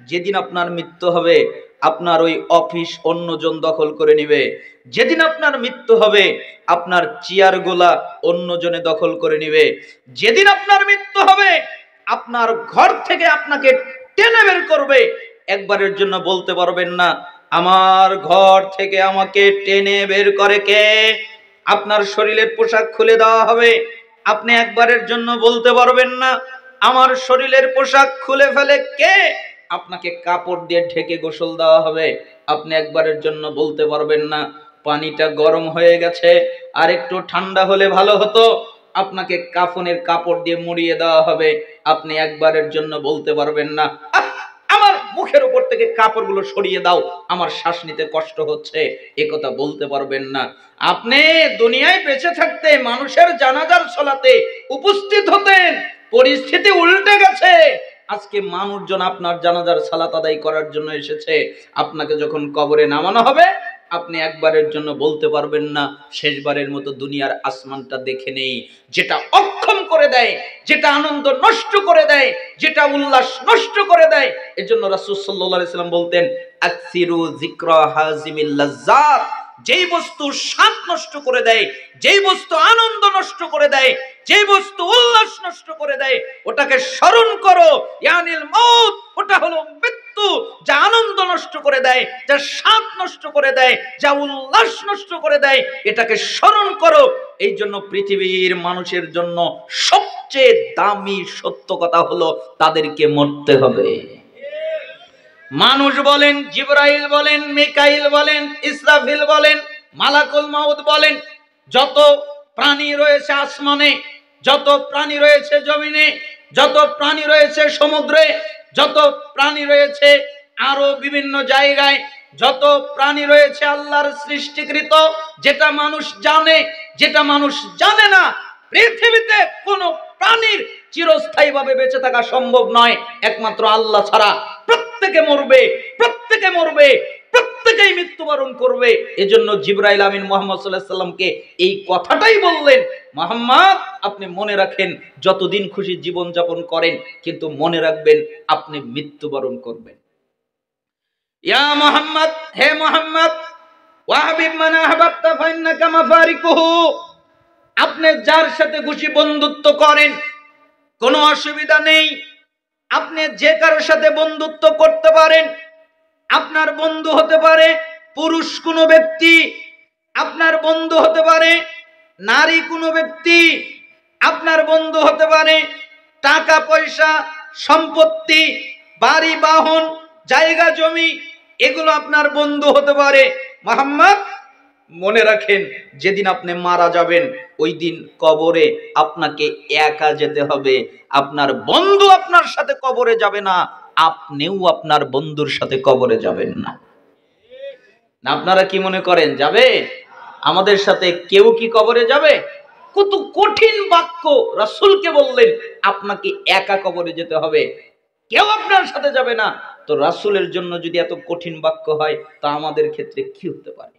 যেদিন আপনার মৃত্যু হবে আপনার ওই অফিস অন্যজন দখল করে নেবে। যেদিন আপনার মৃত্যু হবে আপনার চেয়ারগুলা অন্যজনে দখল করে নেবে। যেদিন আপনার মৃত্যু হবে আপনার ঘর থেকে আপনাকে টেনে বের করবে। একবারের জন্য বলতে পারবেন না আমার ঘর থেকে আমাকে টেনে বের করে কে? আপনার শরীরের পোশাক খুলে দেওয়া হবে। আপনি একবারের জন্য বলতে পারবেন না আমার শরীরের পোশাক খুলে ফেলে কে? আপনাকে কাপড় দিয়ে ঢেকে গোসল দেওয়া হবে। আপনি একবারের জন্য বলতে পারবেন না পানিটা গরম হয়ে গেছে, আর একটু ঠান্ডা হলে ভালো হতো। আপনাকে কাফনের কাপড় দিয়ে মুড়িয়ে দেওয়া হবে। আপনি একবারের জন্য বলতে পারবেন না আমার মুখের উপর থেকে কাপড়গুলো সরিয়ে দাও, আমার শ্বাস নিতে কষ্ট হচ্ছে, একথা বলতে পারবেন না। আপনি দুনিয়ায় বেঁচে থাকতে মানুষের জানাজার সালাতে উপস্থিত হতেন, পরিস্থিতি উল্টে গেছে। আজকে মানুষজন আপনার জানাজার সালাত আদায় করার জন্য এসেছে। আপনাকে যখন কবরে নামানো হবে আপনি একবারের জন্য বলতে পারবেন না শেষবারের মতো দুনিয়ার আসমানটা দেখে নেই। যেটা অক্ষম করে দেয়, যেটা আনন্দ নষ্ট করে দেয়, যেটা উল্লাস নষ্ট করে দেয়। এজন্য রাসূল সাল্লাল্লাহু আলাইহি সাল্লাম বলতেন আকসিরু যিকরা হাজিমিল লাজ্জাত। যেই বস্তু স্বাদ নষ্ট করে দেয়, যেই বস্তু আনন্দ নষ্ট করে দেয়, যেই বস্তু উল্লাস নষ্ট করে দেয়, ওটাকে স্মরণ করো। ইয়ানিল মউত, ওটা হলো মৃত্যু। যা আনন্দ নষ্ট করে দেয়, যা স্বাদ নষ্ট করে দেয়, যা উল্লাস নষ্ট করে দেয়, এটাকে স্মরণ করো। এই জন্য পৃথিবীর মানুষের জন্য সবচেয়ে দামি সত্য কথা হলো তাদেরকে মরতে হবে। মানুষ বলেন, জিবরাইল বলেন, মিকাইল বলেন, ইসরাফিল বলেন, মালাকুল মউত বলেন, যত প্রাণী রয়েছে আসমানে, যত প্রাণী রয়েছে জমিনে, যত প্রাণী রয়েছে সমুদ্রে, যত প্রাণী রয়েছে আরো বিভিন্ন জায়গায়, যত প্রাণী রয়েছে আল্লাহর সৃষ্টিকৃত, যেটা মানুষ জানে, যেটা মানুষ জানে না। পৃথিবীতে কোনো প্রাণীর চিরস্থায়ীভাবে বেঁচে থাকা সম্ভব নয় একমাত্র আল্লাহ ছাড়া। প্রত্যেকে মরবে, প্রত্যেকে মরবে, প্রত্যেকেই মৃত্যুবরণ করবে। এজন্য জিবরাইল আমিন মুহাম্মদ সাল্লাল্লাহু আলাইহি সাল্লামকে এই কথাটাই বললেন, মুহাম্মদ আপনি মনে রাখেন যতদিন খুশি জীবন যাপন করেন, কিন্তু মনে রাখবেন আপনি মৃত্যুবরণ করবেন। ইয়া মুহাম্মদ, হে মুহাম্মদ, ওয়া হাবিব মান আহবাবতা ফাইন্নাকা মাফারিকুহু, আপনি যার সাথে খুশি বন্ধুত্ব করেন, কোনো অসুবিধা নেই। আপনি যে কারোর সাথে বন্ধুত্ব করতে পারেন। আপনার বন্ধু হতে পারে পুরুষ কোনো ব্যক্তি, আপনার বন্ধু হতে পারে নারী কোনো ব্যক্তি, আপনার বন্ধু হতে পারে টাকা পয়সা সম্পত্তি বাড়ি বাহন জায়গা জমি, এগুলো আপনার বন্ধু হতে পারে। মুহাম্মদ মনে রাখেন যেদিন আপনি মারা যাবেন ওই দিন কবরে আপনাকে একা যেতে হবে। আপনার বন্ধু আপনার সাথে কবরে যাবে না, আপনিও আপনার বন্ধুর সাথে কবরে যাবেন না। আপনারা কি মনে করেন যাবে? আমাদের সাথে কেউ কি কবরে যাবে? কত কঠিন বাক্য রাসূলকে বললেন, আপনাকে একা কবরে যেতে হবে, কেউ আপনার সাথে যাবে না। তো রাসূলের জন্য যদি এত কঠিন বাক্য হয়, তা আমাদের ক্ষেত্রে কি হতে পারে?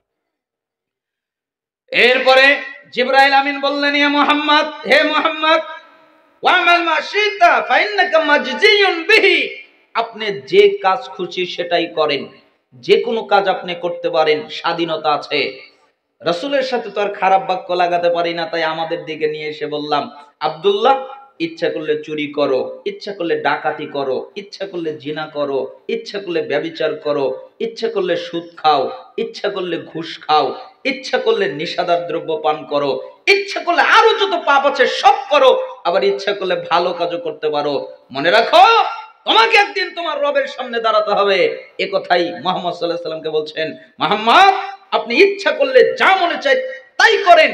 এরপরে জিবরাইল আমিন বললেন, ইয়া মুহাম্মদ, হে মুহাম্মদ, ওয়ামাল মা শিতা ফাইন্নাকা মাজজিয়ুন বিহি, আপনি যে কাজ খুশি সেটাই করেন, যে কোনো কাজ আপনি করতে পারেন, স্বাধীনতা আছে। রাসূলের সাথে তো আর খারাপ বাক্য লাগাতে পারি না, তাই আমাদের দিকে নিয়ে এসে বললাম, আব্দুল্লাহ ইচ্ছা করলে চুরি করো, ইচ্ছা করলে ডাকাতি করো, ইচ্ছা করলে জিনা করো, ইচ্ছা করলে ব্যভিচার করো, ইচ্ছা করলে সুদ খাও, ইচ্ছা করলে ঘুষ খাও, ইচ্ছা করলে নেশাদার দ্রব্য পান করো, ইচ্ছা করলে আরো যত পাপ আছে সব করো, আবার ইচ্ছা করলে ভালো কাজও করতে পারো। মনে রাখো তোমাকে একদিন তোমার রবের সামনে দাঁড়াতে হবে। এ কথাই মুহাম্মদ সাল্লাল্লাহু আলাইহি ওয়াসাল্লামকে বলছেন, মুহাম্মদ আপনি ইচ্ছা করলে যা মনে চায় তাই করেন,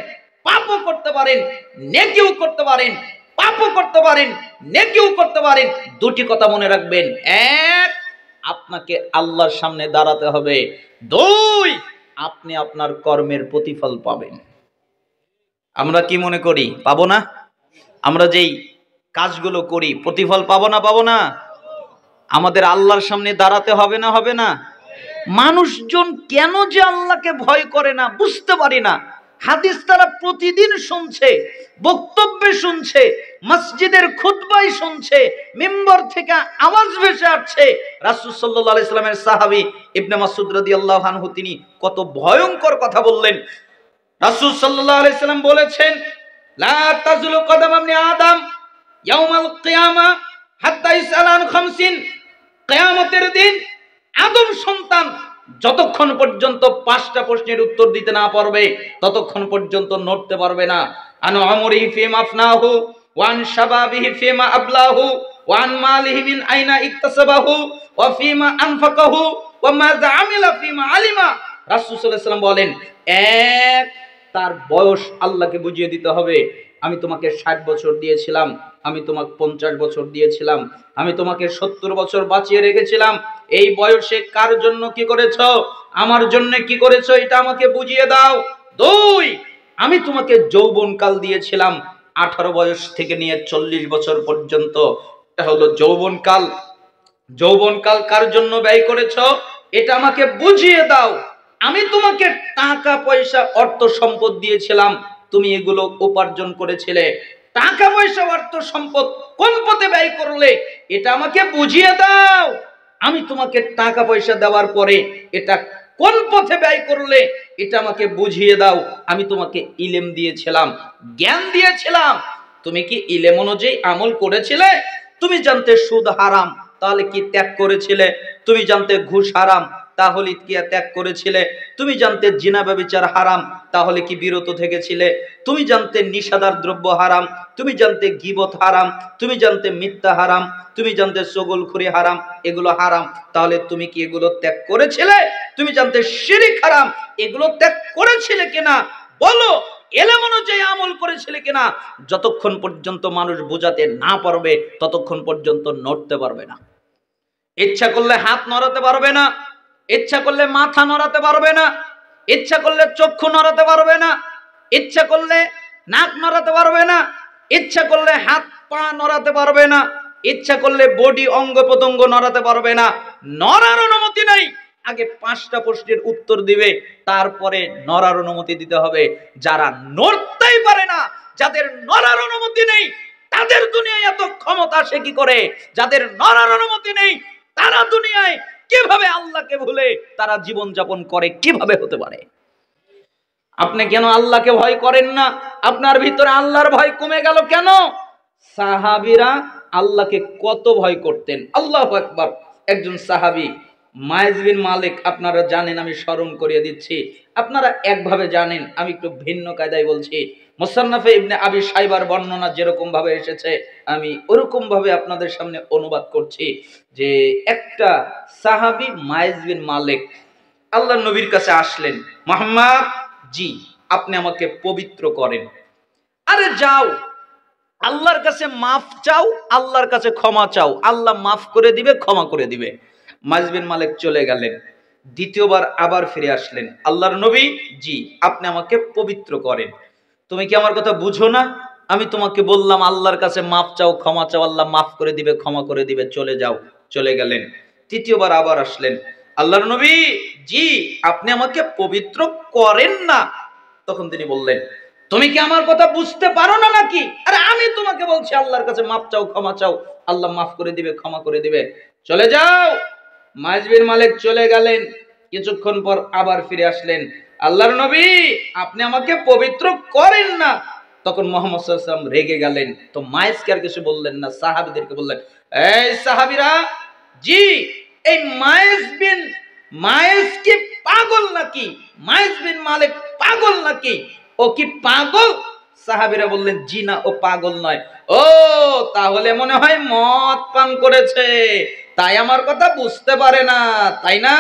পাপও করতে পারেন, নেকিও করতে পারেন, পাপও করতে পারেন, নেকিও করতে পারেন। দুটি কথা মনে রাখবেন, এক, আপনাকে আল্লাহর সামনে দাঁড়াতে হবে, দুই, আপনি আপনার কর্মের প্রতিফল পাবেন। আমরা কি মনে করি পাবো না? আমরা যেই কাজগুলো করি প্রতিফল পাবো না? পাবো না? আমাদের আল্লাহর সামনে দাঁড়াতে হবে না? হবে না? মানুষজন কেন যে আল্লাহকে ভয় করে না বুঝতে পারি না। হাদিস তারা প্রতিদিন শুনছে, বক্তব্যে শুনছে, মসজিদের খুতবায় শুনছে, মিম্বর থেকে আওয়াজ ভেসে আসছে। রাসূল সাল্লাল্লাহু আলাইহি সাল্লামের সাহাবী ইবনে মাসউদ রাদিয়াল্লাহু আনহু তিনি কত ভয়ঙ্কর কথা বললেন। রাসূল সাল্লাল্লাহু আলাইহি সাল্লাম বলেছেন, লা তাজুলু কদাম ইবনে আদম ইয়াউমাল কিয়ামা হাত্তা ইসআলা আন খামসিন, কিয়ামতের দিন আদম সন্তান যতক্ষণ পর্যন্ত 5টা প্রশ্নের উত্তর দিতে না পারবে ততক্ষণ পর্যন্ত নড়তে পারবে না। আন আমরিহি ফিমা আফনাহু ওয়া আন শাবাবিহি ফিমা আবলাহু ওয়া আন মালিহি মিন আইনা ইকতাসাবাহু ওয়া ফিমা আনফাকাহু ওয়া মাযা আমিলা ফিমা আলিমা। রাসূল সাল্লাল্লাহু আলাইহি ওয়াসাল্লাম বলেন, এক, তার বয়স আল্লাহকে বুঝিয়ে দিতে হবে। আমি তোমাকে 60 বছর দিয়েছিলাম, আমি তোমাকে 50 বছর দিয়েছিলাম, আমি তোমাকে 70 বছর বাঁচিয়ে রেখেছিলাম। এই বয়সে কার জন্য কি করেছো? আমার জন্য কি করেছো? এটা আমাকে বুঝিয়ে দাও। দুই, আমি তোমাকে যৌবনকাল দিয়েছিলাম, 18 বয়স থেকে নিয়ে 40 বছর পর্যন্ত, এটা হলো যৌবনকাল। যৌবনকাল কার জন্য ব্যয় করেছো? এটা আমাকে বুঝিয়ে দাও। আমি তোমাকে টাকা পয়সা অর্থ সম্পদ দিয়েছিলাম, তুমি এগুলো উপার্জন করেছিলে, টাকা পয়সা অর্থ সম্পদ কোন পথে ব্যয় করলে এটা আমাকে বুঝিয়ে দাও। আমি তোমাকে টাকা পয়সা দেওয়ার পরে এটা কোন পথে ব্যয় করলে এটা আমাকে বুঝিয়ে দাও। আমি তোমাকে ইলম দিয়েছিলাম, জ্ঞান দিয়েছিলাম, তুমি কি ইলম অনুযায়ী আমল করেছিলে? তুমি জানতে সুদ হারাম, তাহলে কি ত্যাগ করেছিলে? তুমি জানতে ঘুষ হারাম, তাহলে কি ত্যাগ করেছিলে? তুমি জানতে জিনা ব্যভিচার হারাম, তাহলে কি বিরত থেকেছিলে? তুমি জানতে নিশাদার দ্রব্য হারাম, তুমি জানতে গীবত হারাম, তুমি জানতে মিথ্যা হারাম, তুমি জানতে চগলখুরি হারাম, এগুলো হারাম, তাহলে তুমি কি এগুলো ত্যাগ করেছিলে? তুমি জানতে শিরক হারাম, এগুলো ত্যাগ করেছিলে কিনা বলো। এলেম অনুযায়ী আমল করেছিলে কিনা, যতক্ষণ পর্যন্ত মানুষ বোঝাতে না পারবে ততক্ষণ পর্যন্ত নড়তে পারবে না। ইচ্ছা করলে হাত নড়াতে পারবে না, ইচ্ছা করলে মাথা নড়াতে পারবে না, ইচ্ছা করলে চক্ষু নড়াতে পারবে না, ইচ্ছা করলে নাক নড়াতে পারবে না, ইচ্ছা করলে হাত পা নড়াতে পারবে না, ইচ্ছা করলে বডি অঙ্গ প্রত্যঙ্গ নড়াতে পারবে না। নড়ার অনুমতি নাই। আগে 5টা প্রশ্নের উত্তর দিবে, তারপরে নড়ার অনুমতি দিতে হবে। যারা নড়তেই পারে না, যাদের নড়ার অনুমতি নেই, তাদের দুনিয়ায় এত ক্ষমতা আসে কি করে? যাদের নড়ার অনুমতি নেই, তারা দুনিয়ায় কিভাবে আল্লাহকে ভুলে তারা জীবন যাপন করে, কিভাবে হতে পারে? আপনি কেন আল্লাহকে ভয় করেন না? আপনার ভিতরে আল্লাহর ভয় কমে গেল কেন? সাহাবীরা আল্লাহকে কত ভয় করতেন। আল্লাহু আকবার। একজন সাহাবী মায়েজ বিন মালিক, আপনারা জানেন, আমি স্মরণ করিয়ে দিচ্ছি। আপনারা একভাবে জানেন, আমি একটু ভিন্ন কায়দায় বলছি। মুসান্নাফে ইবনে আবি শাইবার বর্ণনা যেরকম ভাবে এসেছে, আমি ওরকম ভাবে আপনাদের সামনে অনুবাদ করছি। যে একটা সাহাবী মায়েজ বিন মালিক আল্লাহর নবীর কাছে আসলেন, মুহাম্মদ, জি আপনি আমাকে পবিত্র করেন। আরে যাও, আল্লাহর কাছে মাফ চাও, আল্লাহর কাছে ক্ষমা চাও, আল্লাহ মাফ করে দিবে, ক্ষমা করে দিবে। মায়েজ বিন মালিক চলে গেলেন। দ্বিতীয়বার আবার ফিরে আসলেন, আল্লাহর নবী, জি আপনি আমাকে পবিত্র করেন। তুমি কি আমার কথা বুঝো না? আমি তোমাকে বললাম আল্লাহর কাছে মাফ চাও, ক্ষমা চাও, আল্লাহ মাফ করে দিবে, ক্ষমা করে দিবে, চলে যাও। চলে গেলেন। তৃতীয়বার আবার আসলেন, আল্লাহর নবী, জি আপনি আমাকে পবিত্র করেন না। তখন তিনি বললেন, তুমি কি আমার কথা বুঝতে পারো না নাকি? আরে আমি তোমাকে বলছি আল্লাহর কাছে মাফ চাও, ক্ষমা চাও, আল্লাহ মাফ করে দিবে, ক্ষমা করে দিবে, চলে যাও। মায়েজ বিন মালিক চলে গেলেন। কিছুক্ষণ পর আবার ফিরে আসলেন, আল্লাহর নবী আপনি আমাকে পবিত্র করেন না। তখন মুহাম্মদ সাল্লাল্লাহু আলাইহি ওয়াসাল্লাম রেগে গেলেন। তো মায়েজকে আর কিছু বললেন না, সাহাবীদেরকে বললেন, এই সাহাবীরা, জি এই মায়েজ কি পাগল নাকি? মায়েজ বিন মালিক পাগল নাকি? ও কি পাগল? সাহাবীরা বললেন, জি না, ও পাগল নয়। ও তাহলে মনে হয় মদ পান করেছে, তাই আমার কথা বুঝতে পারে না, তাই না?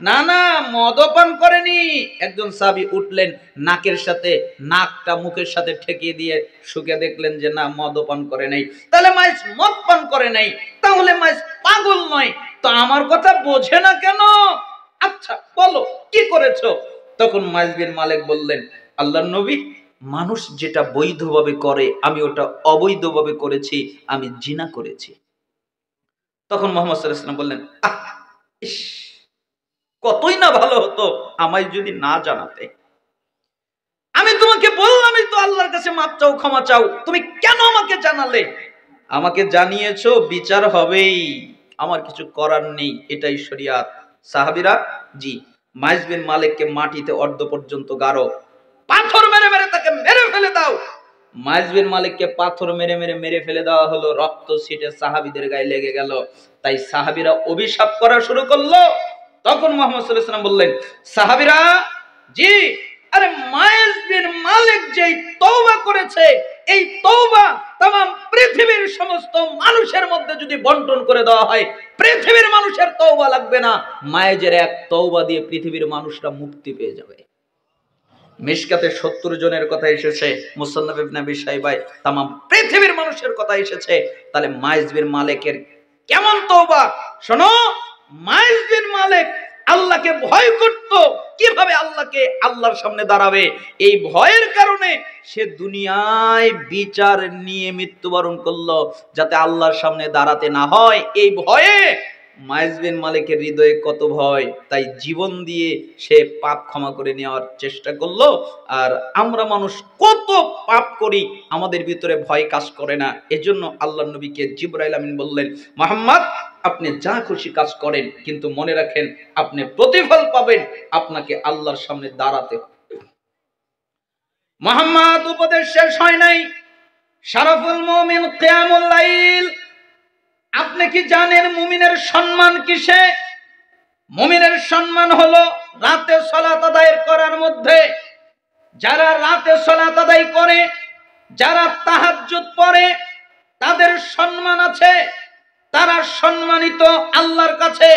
না না, মদপান করেনি। একজন সাহাবী উঠলেন, নাকের সাথে নাকটা মুখের সাথে ঠেকিয়ে দিয়ে শুকে দেখলেন যে না, মদপান করে নাই। তাহলে মাইজ মদ পান করে নাই, তাহলে মাইজ পাগল নয়। তো আমার কথা বোঝে না কেন? আচ্ছা বলো কি করেছো? তখন মাইজ বিন মালিক বললেন, আল্লাহর নবী মানুষ যেটা বৈধভাবে করে আমি ওটা অবৈধভাবে করেছি, আমি জিনা করেছি। তখন মুহাম্মদ সাল্লাল্লাহু আলাইহি ওয়াসাল্লাম বললেন, আহ ইস, কতই না ভালো হতো আমায় যদি না জানাতে। আমি তোমাকে বললামই তো আল্লাহর কাছে মাফ চাও, ক্ষমা চাও, তুমি কেন আমাকে জানালে? আমাকে জানিয়েছো, বিচার হবেই, আমার কিছু করার নেই, এটাই শরিয়াত। সাহাবীরা, জি মাইজ বিন মালিককে মাটিতে অর্ধ পর্যন্ত গাড়ো, পাথর মেরে মেরে তাকে মেরে ফেলে দাও। মাইজ বিন মালিককে পাথর মেরে মেরে মেরে ফেলে দেওয়া হলো, রক্ত ছিটে সাহাবীদের গায়ে লেগে গেল। তাই সাহাবীরা অভিশাপ করা শুরু করলো। তখন মুহাম্মদ সাল্লাল্লাহু আলাইহি ওয়াসাল্লাম বললেন, সাহাবীরা, জি আরে মাইজ বিন মালিক যেই তওবা করেছে, এই তওবা तमाम পৃথিবীর সমস্ত মানুষের মধ্যে যদি বন্টন করে দেওয়া হয়, পৃথিবীর মানুষের তওবা লাগবে না, মায়েজের এক তওবা দিয়ে পৃথিবীর মানুষরা মুক্তি পেয়ে যাবে। মিশকাতে 70 জনের কথা এসেছে, মুসান্নাফ ইবনে আবি শাইবায় तमाम পৃথিবীর মানুষের কথা এসেছে। তাহলে মাইজ বিন মালিকের কেমন তওবা শোনো। মাইজ বিন মালিক আল্লাহকে ভয় করত, কিভাবে আল্লাহর সামনে দাঁড়াবে, এই ভয়ের কারণে সে দুনিয়ায় বিচার নিয়ে মৃত্যুবরণ করলো, যাতে আল্লাহর সামনে দাঁড়াতে না হয়। এই ভয়ে মাইজ বিন মালিকের হৃদয়ে কত ভয়, তাই জীবন দিয়ে সে পাপ ক্ষমা করে নেওয়ার চেষ্টা করলো। আর আমরা মানুষ কত পাপ করি, আমাদের ভিতরে ভয় কাজ করে না। এজন্য আল্লাহর নবীকে জিবরাইল আমিন বললেন, মুহাম্মদ আপনি যা খুশি কাজ করেন, কিন্তু মনে রাখেন আপনি প্রতিফল পাবেন, আপনাকে আল্লাহর সামনে দাঁড়াতে হবে। মুহাম্মদ উপদেশ শেষ হয় নাই। শারাফুল মুমিন কিয়ামুল লাইল। আপনি কি জানেন মুমিনের সম্মান কিসে? মুমিনের সম্মান হলো রাতে সালাত আদায় করার মধ্যে। যারা রাতে সালাত আদায় করে, যারা তাহাজ্জুদ পড়ে, তাদের সম্মান আছে, তারা সম্মানিত আল্লাহর কাছে।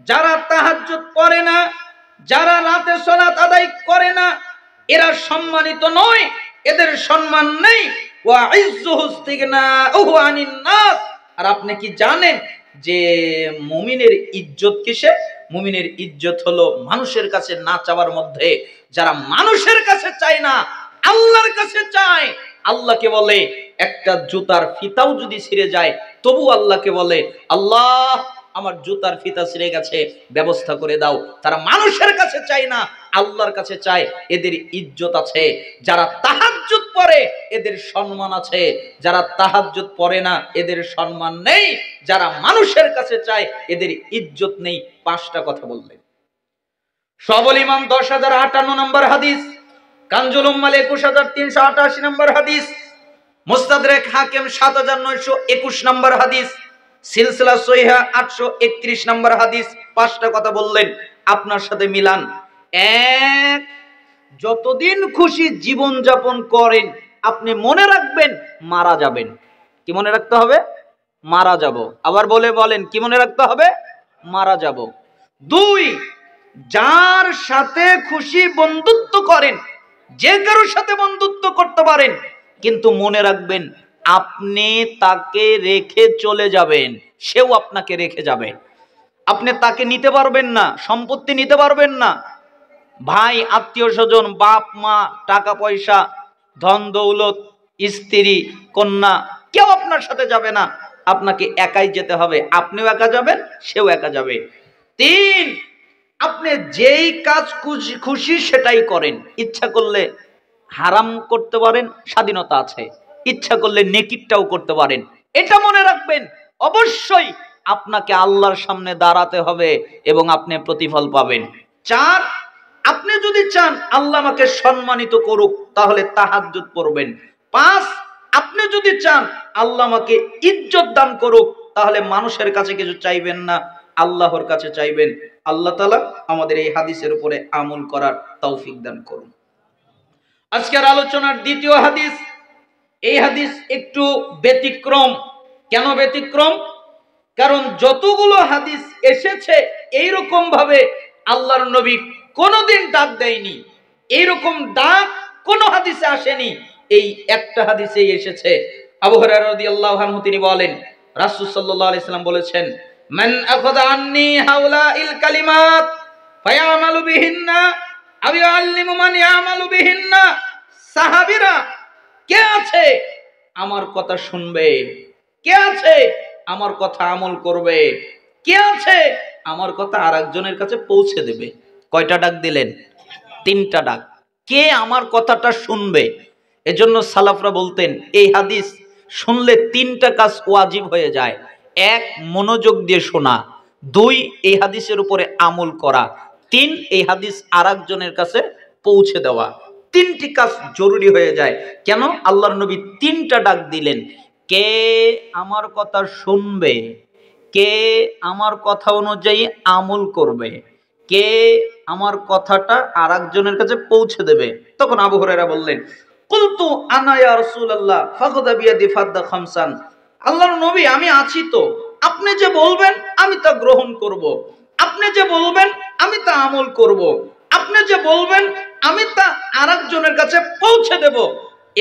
যারা তাহাজ্জুদ পড়ে না, যারা রাতে সালাত আদায় করে না, এরা সম্মানিত নয়, এদের সম্মান নেই। ওয়া ইজ্জুহু ইস্তিগনাউহু আনিন নাস। আর আপনি কি জানেন যে মুমিনের ইজ্জত কিসে? মুমিনের ইজ্জত হলো মানুষের কাছে না চাওয়ার মধ্যে। যারা মানুষের কাছে চায় না, আল্লাহর কাছে চায়। আল্লাহকে বলে একটা জুতার ফিতাও যদি ছিঁড়ে যায় তবু আল্লাহকে বলে, আল্লাহ আমার জুতার ফিতা ছিঁড়ে গেছে, ব্যবস্থা করে দাও। তারা মানুষের কাছে চায় না, আল্লাহর কাছে চায়। এদের ইজ্জত আছে। যারা তাহাজ্জুদ পড়ে এদের সম্মান আছে, যারা তাহাজ্জুদ পড়ে না এদের সম্মান নেই। যারা মানুষের কাছে চায় এদের ইজ্জত নেই। 5টা কথা বললেন। সবল ইমান 10,058 নম্বর হাদিস, কানজুল উম্মাল 21,388 নম্বর হাদিস, মুস্তাদরাক হাকিম 7,921 নম্বর হাদিস, সিলসিলা সহিহা 831 নম্বর হাদিস। 5টা কথা বললেন, আপনার সাথে মিলান। 1, যতদিন খুশি জীবন যাপন করেন আপনি মনে রাখবেন মারা যাবেন। কি মনে রাখতে হবে? মারা যাব। আবার বলেন কি মনে রাখতে হবে? মারা যাব। 2, যার সাথে খুশি বন্ধুত্ব করেন, যে কারোর সাথে বন্ধুত্ব করতে পারেন, কিন্তু মনে রাখবেন আপনি তাকে রেখে চলে যাবেন, সেও আপনাকে রেখে যাবে। আপনি তাকে নিতে পারবেন না, সম্পত্তি নিতে পারবেন না, ভাই, আত্মীয় স্বজন, বাপ মা, টাকা পয়সা, ধন দৌলত, স্ত্রী, কন্যা, কেউ আপনার সাথে যাবে না। আপনাকে একাই যেতে হবে। আপনিও একা যাবেন, সেও একা যাবে। 3, আপনি যেই কাজ খুশি সেটাই করেন। ইচ্ছা করলে হারাম করতে পারেন, স্বাধীনতা আছে। ইচ্ছা করলে নেকিরটাও করতে পারেন। এটা মনে রাখবেন, অবশ্যই আপনাকে আল্লাহর সামনে দাঁড়াতে হবে এবং আপনি প্রতিফল পাবেন। 4, আপনি যদি চান আল্লাহ আমাকে সম্মানিত করুক তাহলে তাহাজ্জুদ পড়বেন। 5, আপনি যদি চান আল্লাহ আমাকে ইজ্জত দান করুক তাহলে মানুষের কাছে কিছু চাইবেন না, আল্লাহর কাছে চাইবেন। আল্লাহ তাআলা আমাদের এই হাদিসের উপরে আমল করার তৌফিক দান করুন। আজকের আলোচনার দ্বিতীয় হাদিস, এই হাদিস একটু ব্যতিক্রম। কেন ব্যতিক্রম? কারণ যতগুলো হাদিস এসেছে এইরকম ভাবে আল্লাহর নবী কোনোদিন ডাক দেয়নি, এইরকম ডাক কোন হাদিসে আসেনি। এই একটা হাদিসেই এসেছে। আবু হুরায়রা রাদিয়াল্লাহু আনহু তিনি বলেন, রাসূল সাল্লাল্লাহু আলাইহি সাল্লাম বলেছেন, মান আখাযা আন্নী হাউলাইল কালিমাত ফায়ামালু বিহিন্না আও ইউআল্লিমু মান ইয়ামালু বিহিন্না। সাহাবীরা, কে আছে আমার কথা শুনবে? কে আছে আমার কথা আমল করবে? কে আছে আমার কথা আরেকজনের কাছে পৌঁছে দেবে? কয়টা ডাক দিলেন? 3টা ডাক। কে আমার কথাটা শুনবে? এজন্য সালাফরা বলতেন এই হাদিস শুনলে 3টা কাজ ওয়াজিব হয়ে যায়। 1, মনোযোগ দিয়ে শোনা। 2, এই হাদিসের উপরে আমল করা। 3, এই হাদিস আরেকজনের কাছে পৌঁছে দেওয়া। 3টি কাজ জরুরি হয়ে যায়। কেন? আল্লাহর নবী 3টা ডাক দিলেন। কে আমার কথা শুনবে? কে আমার কথা অনুযায়ী আমল করবে? কে আমার কথাটা আরেকজনের কাছে পৌঁছে দেবে? তখন আবু হুরায়রা বললেন, কুলতু আনা ইয়া রাসূলুল্লাহ ফাখাযা বিয়াদি ফাদ্দা খামসান। আল্লাহর নবী, আমি আছি তো, আপনি যে বলবেন আমি তা গ্রহণ করব, আপনি যে বলবেন আমি তা আমল করব, আপনি যে বলবেন আমি তা আরেকজনের কাছে পৌঁছে দেব।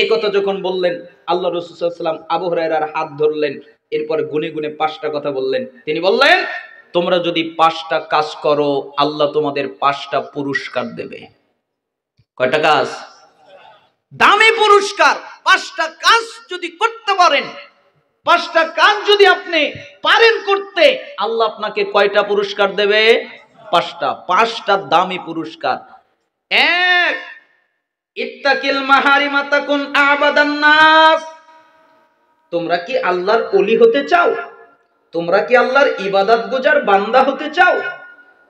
এই কথা যখন বললেন, আল্লাহ রাসূল সাল্লাল্লাহু আলাইহি ওয়াসাল্লাম আবু হুরায়রার হাত ধরলেন, এরপর গুনে গুনে 5টা কথা বললেন। তিনি বললেন, তোমরা যদি 5টা কাজ করো আল্লাহ তোমাদের 5টা পুরস্কার দেবে। কয়টা কাজ? দামি পুরস্কার। 5টা কাজ যদি করতে পারেন, 5টা কাজ যদি আপনি পারেন করতে, আল্লাহ আপনাকে কয়টা পুরস্কার দেবে? 5টা। 5টা দামি পুরস্কার। 1, ইত্তাকিল মাহারিমা তাকুন আবাদান নাস। তোমরা কি আল্লাহর ওলি হতে চাও? তোমরা কি আল্লাহর ইবাদত গুজার বান্দা হতে চাও?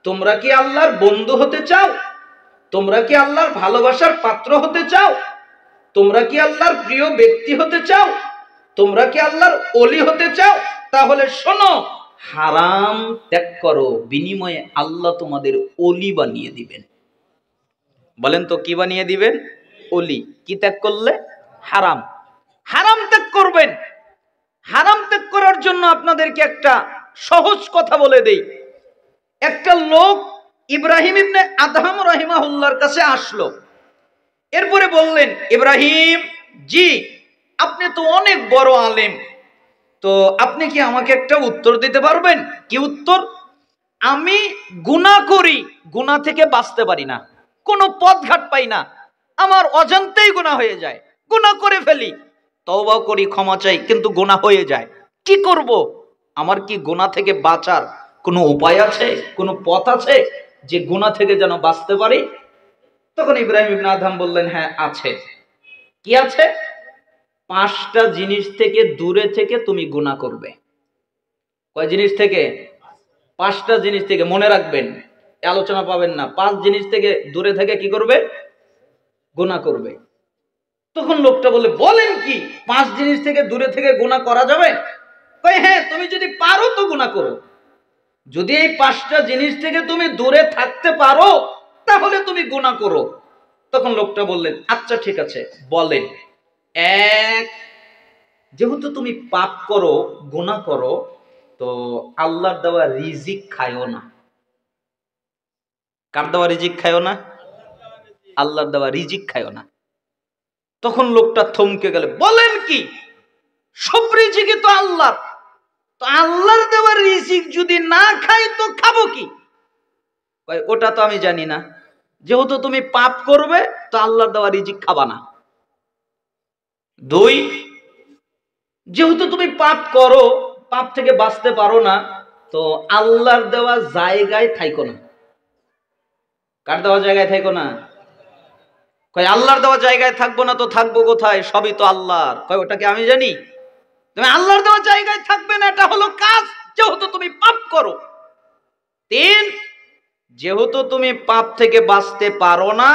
তোমরা কি আল্লাহর বন্ধু হতে চাও? তোমরা কি আল্লাহর ভালোবাসার পাত্র হতে চাও? তোমরা কি আল্লাহর প্রিয় ব্যক্তি হতে চাও? তোমরা কি আল্লাহর ওলি হতে চাও? তাহলে শোনো, হারাম ত্যাগ করো, বিনিময়ে আল্লাহ তোমাদের ওলি বানিয়ে দিবেন। বলেন তো কি বানিয়ে দিবেন? ওলি। কি ত্যাগ করলে? হারাম। হারাম ত্যাগ করবেন। হারাম ত্যাগ করার জন্য আপনাদেরকে একটা সহজ কথা বলে দেই। একটা লোক ইব্রাহিম ইবনে আদহাম রাহিমাহুল্লাহর কাছে আসলো। এরপরে বললেন, ইব্রাহিম জি, আপনি তো অনেক বড় আলেম, তো আপনি কি আমাকে একটা উত্তর দিতে পারবেন? কি উত্তর? আমি গুনাহ করি, গুনাহ থেকে বাঁচতে পারি না, কোনো পথঘাট পাই না, আমার অজান্তেই গুনাহ হয়ে যায়, গুনাহ করে ফেলি, তওবা করি, ক্ষমা চাই, কিন্তু গুনাহ হয়ে যায়, কি করব? আমার কি গুনাহ থেকে বাঁচার কোনো উপায় আছে, কোনো পথ আছে যে গুনাহ থেকে যেন বাঁচতে পারি? তখন ইব্রাহিম ইবনে আদহাম বললেন, হ্যাঁ আছে। কি আছে? 5টা জিনিস থেকে দূরে থেকে তুমি গুনাহ করবে। কয় জিনিস থেকে? 5টা জিনিস থেকে, মনে রাখবেন, আলোচনা পাবেন না, 5 জিনিস থেকে দূরে থেকে কি করবে? গুনাহ করবে। তখন লোকটা বলে, বলেন কি, 5 জিনিস থেকে দূরে থেকে গুনাহ করা যাবে? কয় হ্যাঁ, তুমি যদি পারো তো গুনাহ করো, যদি এই 5টা জিনিস থেকে তুমি দূরে থাকতে পারো তাহলে তুমি গুনাহ করো। তখন লোকটা বললেন, আচ্ছা ঠিক আছে, বলেন। এক, যেহেতু তুমি পাপ করো, গুনাহ করো, তো আল্লাহর দেওয়া রিজিক খায়ও না। কার দেওয়া রিজিক খায়ও না? আল্লাহর দেওয়া রিজিক খায়ও না। তখন লোকটা থমকে গেল, বলেন কি, সব রিজিকই তো আল্লাহর, তো আল্লাহর দেওয়া রিজিক যদি না খাই তো খাবো কি? ওটা তো আমি জানি না, যেহেতু তুমি পাপ করবে তো আল্লাহর দেওয়া রিজিক খাবা না। 2, যেহেতু তুমি পাপ করো, পাপ থেকে বাঁচতে পারো না, তো আল্লাহর দেওয়া জায়গায় থাইকো না। কার দেওয়া জায়গায় থাইকো না? কয় আল্লাহর দেওয়া জায়গায় থাকবো না তো থাকবো কোথায়? সবই তো আল্লাহর। কয় ওটা কি আমি জানি? তুমি আল্লাহর দেওয়া জায়গায় থাকবে না, এটা হলো কাজ, যেহেতু তুমি পাপ করো। 3, যেহেতু তুমি পাপ থেকে বাঁচতে পারো না,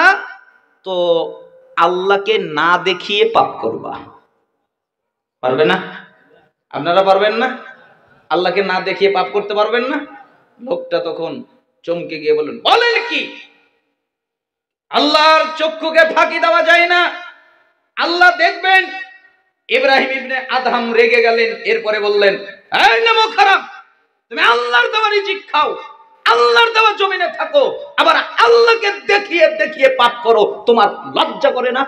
তো আল্লাহকে না দেখিয়ে পাপ করবা। পারবে না? আপনারা পারবেন না? আল্লাহকে না দেখিয়ে পাপ করতে পারবেন না? লোকটা তখন চমকে গিয়ে বললেন, বলেন কি, আল্লাহর চক্ষুকে ফাঁকি দেওয়া যায় না, আল্লাহ দেখবেন। ইব্রাহিম ইবনে আদহাম রেগে গেলেন, এরপরে বললেন, এই নামো খারাপ, তুমি আল্লাহর দেওয়া রিজিক খাও, আল্লাহর দেওয়া জমিনে থাকো, আবার আল্লাহকে দেখিয়ে দেখিয়ে পাপ করো, তোমার লজ্জা করে না?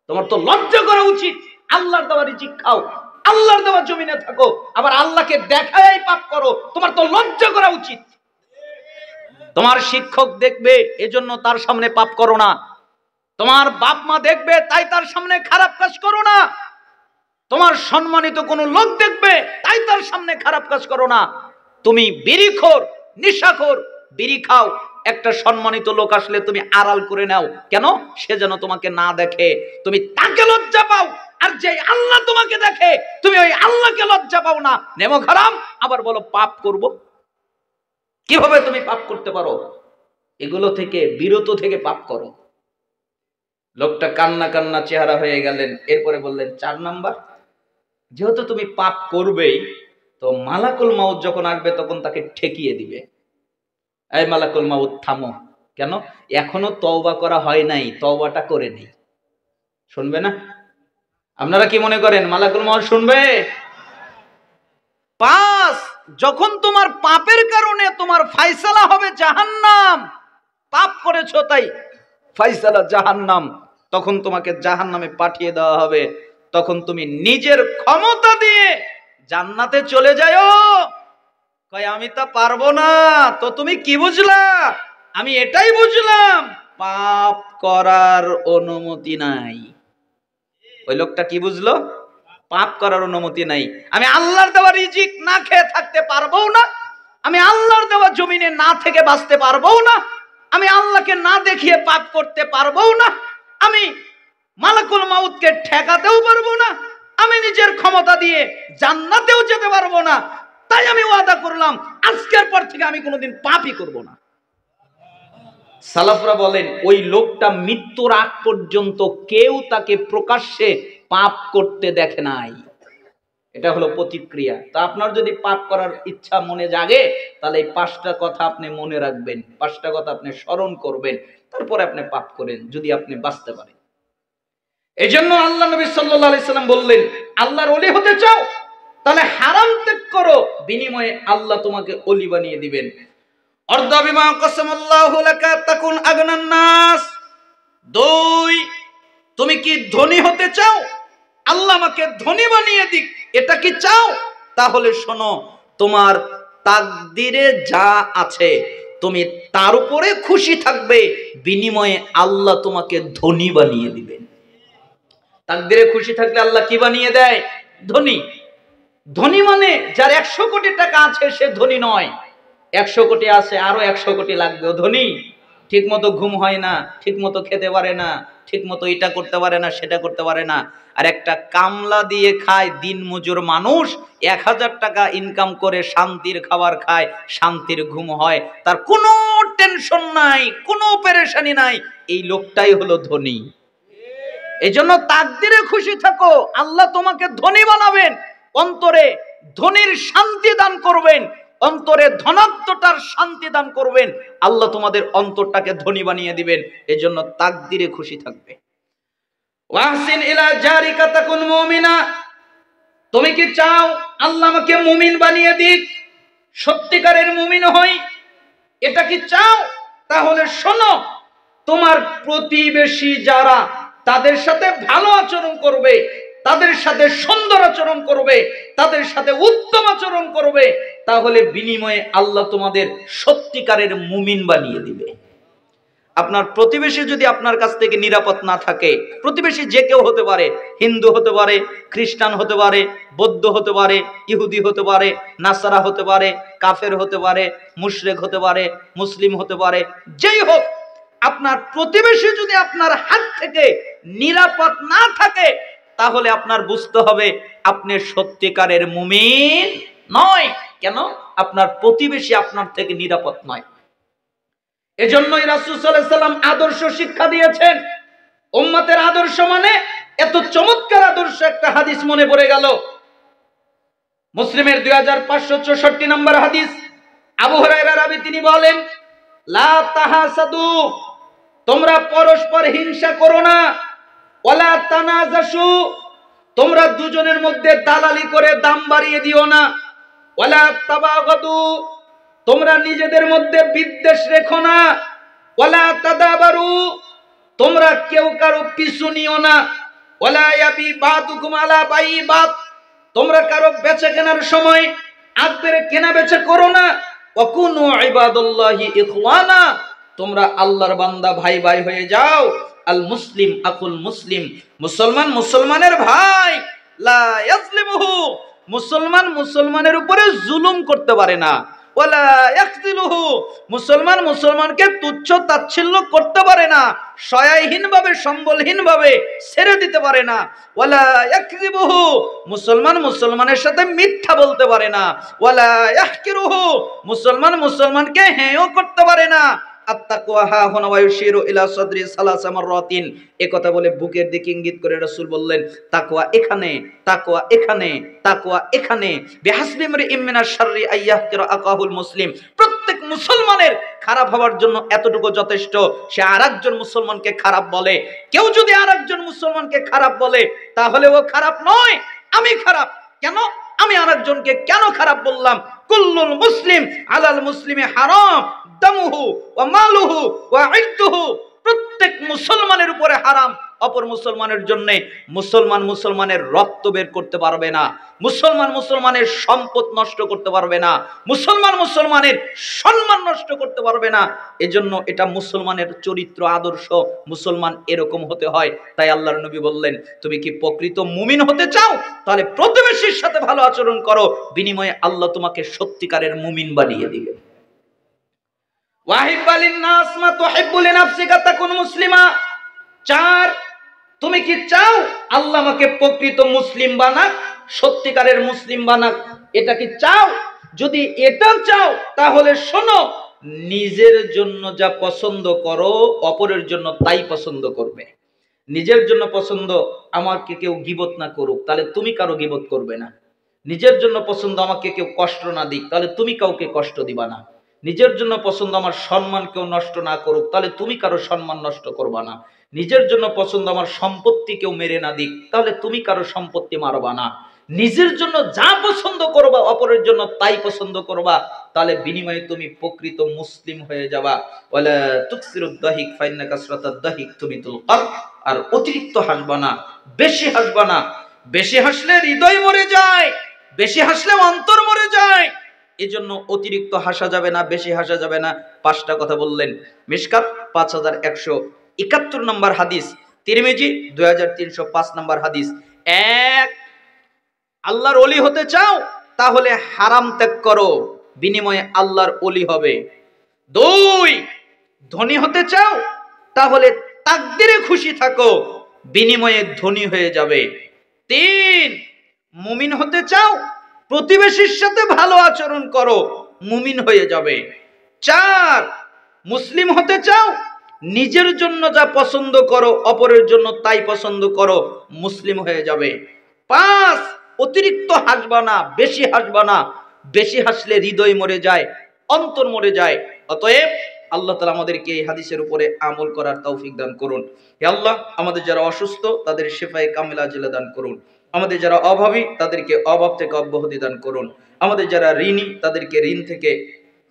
তোমার তো লজ্জা করা উচিত। আল্লাহর দেওয়া রিজিক খাও, আল্লাহর দেওয়া জমিনে থাকো, আবার আল্লাহকে দেখাই পাপ করো, তোমার তো লজ্জা করা উচিত। তোমার শিক্ষক দেখবে, এজন্য তার সামনে পাপ করো না। তোমার বাপ মা দেখবে, তাই তার সামনে খারাপ কাজ করো না। তোমার সম্মানিত কোনো লোক দেখবে, তাই তার সামনে খারাপ কাজ করো না। তুমি বিড়িখোর, নেশাখোর, বিড়ি খাও, একটা সম্মানিত লোক আসলে তুমি আড়াল করে নাও, কেন? সে যেন তোমাকে না দেখে, তুমি তাকে লজ্জা পাও। আর যে আল্লাহ তোমাকে দেখে, তুমি ওই আল্লাহকে লজ্জা পাও না। নেমো খারাপ, আবার বলো পাপ করব। কিভাবে তুমি পাপ করতে পারো? এগুলো থেকে বিরত থেকে পাপ করো। লোকটা কান্না কান্না চেহারা হয়ে গেলেন, এরপরে বললেন, 4 নাম্বার, যেহেতু তুমি পাপ করবেই, তো মালাকুল মাউত যখন আসবে তখন তাকে ঠেকিয়ে দিবে। এই মালাকুল মাউত থামো, কেন? এখনো তওবা করা হয় নাই, তওবাটা করে নেই। শুনবে না? আপনারা কি মনে করেন মালাকুল মাউত শুনবে? 5, যখন তোমার পাপের কারণে তোমার ফায়সালা হবে জাহান্নাম, পাপ করেছো তাই ফায়সালা জাহান্নাম, তখন তোমাকে জাহান্নামে পাঠিয়ে দেওয়া হবে। তখন তুমি নিজের ক্ষমতা দিয়ে জান্নাতে চলে যাও। কয় আমি তা পারবো না। তো তুমি কি বুঝলা? আমি এটাই বুঝলাম, পাপ করার অনুমতি নাই। ওই লোকটা কি বুঝলো? পাপ করার অনুমতি নাই। আমি আল্লাহর দেওয়া রিজিক না খেয়ে থাকতে পারবো না, আমি আল্লাহর দেওয়া জমিনে না থেকে বাঁচতে পারবো না, আমি আল্লাহকে না দেখিয়ে পাপ করতে পারবো না, আমি মালাকুল মাউতকে ঠেকাতেও পারবো না, আমি নিজের ক্ষমতা দিয়ে জান্নাতেও যেতে পারবো না। তাই আমি ওয়াদা করলাম, আজকের পর থেকে আমি কোনোদিন পাপই করব না। সালাফরা বলেন, ওই লোকটা মৃত্যুর আগ পর্যন্ত কেউ তাকে প্রকাশ্যে পাপ করতে দেখে নাই। এটা হলো প্রতিক্রিয়া। তা আপনার যদি পাপ করার ইচ্ছা মনে জাগে, তাহলে এই 5টা কথা আপনি মনে রাখবেন, 5টা কথা আপনি স্মরণ করবেন, তারপরে আপনি পাপ করেন, যদি আপনি বাঁচতে পারেন। এই জন্য আল্লাহ নবী সাল্লাল্লাহু আলাইহি সাল্লাম বললেন, আল্লাহর ওলি হতে চাও, তাহলে হারাম ত্যাগ করো, বিনিময়ে আল্লাহ তোমাকে ওলি বানিয়ে দিবেন। অর্ধ বিমা কসমাল্লাহু লাকা তাকুন আগনান নাস, দুই, তুমি কি ধনী হতে চাও? আল্লাহ আমাকে ধনী বানিয়ে দিক, এটা কি চাও? তাহলে শোনো, তোমার তাকদিরে যা আছে তুমি তার উপরে খুশি থাকবে, বিনিময়ে আল্লাহ তোমাকে ধনী বানিয়ে দিবেন। তাকদিরে খুশি থাকলে আল্লাহ কি বানিয়ে দেয়? ধনী। ধনী মানে যার 100 কোটি টাকা আছে সে ধনী নয়, 100 কোটি আছে আরো 100 কোটি লাগবে, ধনী। ঠিক মতো ঘুম হয় না, ঠিক মতো খেতে পারে না, ঠিক মতো এটা করতে পারে না, সেটা করতে পারে না। আর একটা কামলা দিয়ে খায় দিন মজুর মানুষ, 1000 টাকা ইনকাম করে শান্তির খাবার খায়, শান্তির ঘুম হয়, তার কোনো টেনশন নাই, কোনো পেরেশানি নাই, এই লোকটাই হলো ধনী। এই জন্য তাকদিরে খুশি থাকো, আল্লাহ তোমাকে ধনী বানাবেন, অন্তরে ধনীর শান্তি দান করবেন, অন্তরে ধনাত্মটার শান্তি দান করবেন, আল্লাহ তোমাদের অন্তরটাকে ধনী বানিয়ে দিবেন। এজন্য তাকদিরে খুশি থাকবে। ওয়াহসিন ইলা জারিকা তাকুন মুমিনা, তুমি কি চাও আল্লাহ আমাকে মুমিন বানিয়ে দিক, সত্যিকারের মুমিন হই, এটা কি চাও? তাহলে শোনো, তোমার প্রতিবেশী যারা, তাদের সাথে ভালো আচরণ করবে, তাদের সাথে সুন্দর আচরণ করবে, তাদের সাথে উত্তম আচরণ করবে, তাহলে বিনিময়ে আল্লাহ তোমাদের সত্যিকারের মুমিন বানিয়ে দিবে। আপনার প্রতিবেশী যদি আপনার কাছ থেকে নিরাপদ না থাকে, প্রতিবেশী যে কেউ হতে পারে, হিন্দু হতে পারে, খ্রিস্টান হতে পারে, বৌদ্ধ হতে পারে, ইহুদি হতে পারে, নাসারা হতে পারে, কাফের হতে পারে, মুশরিক হতে পারে, মুসলিম হতে পারে, যেই হোক, আপনার প্রতিবেশী যদি আপনার হাত থেকে নিরাপদ না থাকে, তাহলে আপনার বুঝতে হবে আপনি সত্যিকারের মুমিন নয়। কেন? আপনার প্রতিবেশী আপনার থেকে নিরাপদ নয়। এজন্যই রাসূল সাল্লাল্লাহু আলাইহি ওয়াসাল্লাম আদর্শ শিক্ষা দিয়েছেন। উম্মতের আদর্শ মানে এত চমৎকার আদর্শ, একটা হাদিস মনে পড়ে গেল, মুসলিমের 2564 নম্বর হাদিস, আবু হুরায়রা রাবি, তিনি বলেন, লা তাহাসাদু, তোমরা পরস্পর হিংসা করো না, ওয়ালা তানাজাসু, তোমরা দুজনের মধ্যে দালালি করে দাম বাড়িয়ে দিও না, ওয়ালা তাবাগাদু, তোমরা নিজেদের মধ্যে বিদ্বেষ রেখো না, ওয়ালা তাদাবারু, তোমরা কেউ কারো পিছু নিও না, ওয়ালা ইয়াবি বাদুকুম আলা বাইবাদ, তোমরা কারো বেচা কেনার সময় আদবের কেনা বেচা করো না, ওয়াকুনু ইবাদাল্লাহি ইখওয়ানা, তোমরা আল্লাহর বান্দা ভাই ভাই হয়ে যাও। আল মুসলিম আকুল মুসলিম, মুসলমান মুসলমানের ভাই, লা ইয়াজলিমুহু, মুসলমান মুসলমানের উপরে জুলুম করতে পারে না, ওয়ালা ইয়াখযিলুহু, মুসলমান মুসলমানকে তুচ্ছ তাচ্ছিল্য করতে পারে না, সহায়হীন ভাবে সম্বলহীন ভাবে ছেড়ে দিতে পারে না, ওয়ালা ইয়াকযিবুহু, মুসলমান মুসলমানের সাথে মিথ্যা বলতে পারে না, ওয়ালা ইয়াহকিরুহু, মুসলমান মুসলমানকে হেয় করতে পারে না। আত্তাকওয়া হা হুনা ওয়া ইউশিরু ইলা সাদরি সালাসা মাররাতিন, এই কথা বলে বুকের দিকে ইঙ্গিত করে রাসূল বললেন, তাকওয়া এখানে, তাকওয়া এখানে, তাকওয়া এখানে। বিহাসবি ইমরিইম মিনাশ শাররি আইয়াহকিরা আকাহুল মুসলিম, প্রত্যেক মুসলমানের খারাপ হওয়ার জন্য এতটুকু যথেষ্ট, সে আরেকজন মুসলমানকে খারাপ বলে। কেউ যদি আরেকজন মুসলমানকে খারাপ বলে, তাহলে ও খারাপ নয়, আমি খারাপ। কেন? আমি আরেকজনকে কেন খারাপ বললাম? কুল্লুল মুসলিম আলাল মুসলিমি হারাম দামুহু ওয়া মালুহু ওয়া ইরদুহু, প্রত্যেক মুসলমানের উপরে হারাম অপর মুসলমানের জন্য। মুসলমান মুসলমানের রক্ত বের করতে পারবে না, মুসলমান মুসলমানের সম্পদ নষ্ট করতে পারবে না, মুসলমান মুসলমানের সম্মান নষ্ট করতে পারবে না। এজন্য এটা মুসলমানের চরিত্র, আদর্শ, মুসলমান এরকম হতে হয়। তাই আল্লাহর নবী বললেন, তুমি কি প্রকৃত মুমিন হতে চাও? তাহলে প্রতিবেশীর সাথে ভালো আচরণ করো, বিনিময়ে আল্লাহ তোমাকে সত্যিকারের মুমিন বানিয়ে দিবেন। ওয়াহিব্বালিন নাস মা তুহিব্বু লিনাফসিকা তাকুন মুসলিমা। 4, তুমি কি চাও আল্লাহ আমাকে প্রকৃত মুসলিম বানাক, সত্যিকারের মুসলিম বানাক? এটা কি চাও? যদি এটা চাও তাহলে শোনো, নিজের জন্য যা পছন্দ করো অপরের জন্য তাই পছন্দ করবে। নিজের জন্য পছন্দ আমাকে কেউ গীবত না করুক, তাহলে তুমি কারো গীবত করবে না। নিজের জন্য পছন্দ আমাকে কেউ কষ্ট না দিক, তাহলে তুমি কাউকে কষ্ট দিবা না। নিজের জন্য পছন্দ আমার সম্মান কেউ নষ্ট না করুক, তাহলে তুমি কারো সম্মান নষ্ট করবা না। নিজের জন্য পছন্দ আমার সম্পত্তি কেউ মেরে না দিক, তাহলে তুমি কারো সম্পত্তি মারবা না। নিজের জন্য যা পছন্দ করবা অপরের জন্য তাই পছন্দ করবা, তাহলে বিনিময়ে তুমি প্রকৃত মুসলিম হয়ে যাবা। ওয়ালা তুকসিরুদ দাহিক ফাইন্না কাসরাতাদ দাহিক তুমিতুল কলব। আর অতিরিক্ত হাসবা না, বেশি হাসবা না। বেশি হাসলে হৃদয় মরে যায়, বেশি হাসলে অন্তর মরে যায়। এজন্য অতিরিক্ত হাসা যাবে না, বেশি হাসা যাবে না। 5টা কথা বললেন। মিশকাত 5171 নম্বর হাদিস, তিরমিজি 2305 নম্বর হাদিস। 1, আল্লাহর ওলি হতে চাও তাহলে হারাম ত্যাগ করো, বিনিময়ে আল্লাহর ওলি হবে। 2, ধনী হতে চাও তাহলে তাকদিরে খুশি থাকো, বিনিময়ে ধনী হয়ে যাবে। 3, মুমিন হতে চাও প্রতিবেশীর সাথে ভালো আচরণ করো, মুমিন হয়ে যাবে। 4, মুসলিম হতে চাও নিজের জন্য যা পছন্দ করো অপরের জন্য তাই পছন্দ করো, মুসলিম হয়ে যাবে। 5, অতিরিক্ত হাসবা না, বেশি হাসবা না। বেশি হাসলে হৃদয় মরে যায়, অন্তর মরে যায়। অতএব আল্লাহ তাআলা আমাদেরকে এই হাদিসের উপরে আমল করার তৌফিক দান করুন। হে আল্লাহ, আমাদের যারা অসুস্থ তাদের শিফায়ে কামিলা আজিলা দান করুন। আমাদের যারা অভাবী তাদেরকে অভাব থেকে অব্যাহতি দান করুন। আমাদের যারা ঋণী তাদেরকে ঋণ থেকে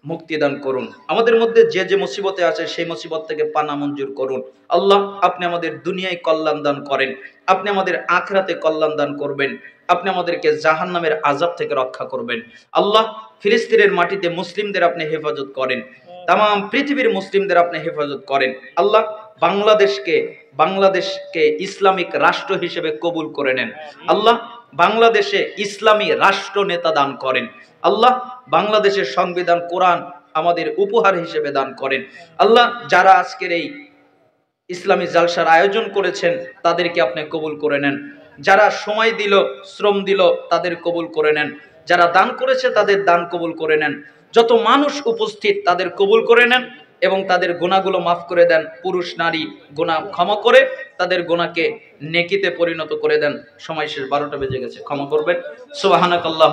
মুক্তি দান করুন। আমাদের মধ্যে যে যে মুসিবতে আছে সেই মুসিবত থেকে পানা মঞ্জুর করুন। আল্লাহ, আপনি আমাদের দুনিয়ায় কল্যাণ দান করেন, আপনি আমাদের আখিরাতে কল্যাণ দান করবেন, আপনি আমাদেরকে জাহান্নামের আযাব থেকে রক্ষা করবেন। আল্লাহ, ফিলিস্তিনের মাটিতে মুসলিমদের আপনি হেফাজত করেন, তামাম পৃথিবীর মুসলিমদের আপনি হেফাজত করেন। আল্লাহ, বাংলাদেশকে ইসলামিক রাষ্ট্র হিসেবে কবুল করে নেন। আল্লাহ, বাংলাদেশে ইসলামী রাষ্ট্র নেতা দান করেন। আল্লাহ, বাংলাদেশের সংবিধান কোরআন আমাদের উপহার হিসেবে দান করেন। আল্লাহ, যারা আজকের এই ইসলামী জালসার আয়োজন করেছেন তাদেরকে আপনি কবুল করে নেন। যারা সময় দিল, শ্রম দিল, তাদের কবুল করে নেন। যারা দান করেছে তাদের দান কবুল করে নেন। যত মানুষ উপস্থিত তাদের কবুল করে নেন এবং তাদের গুনাহগুলো মাফ করে দেন। পুরুষ নারী গুনাহ ক্ষমা করে তাদের গুনাহকে নেকিতে পরিণত করে দেন। সময় শেষ, 12টা বেজে গেছে, ক্ষমা করবেন। সুবহানাকাল্লাহ।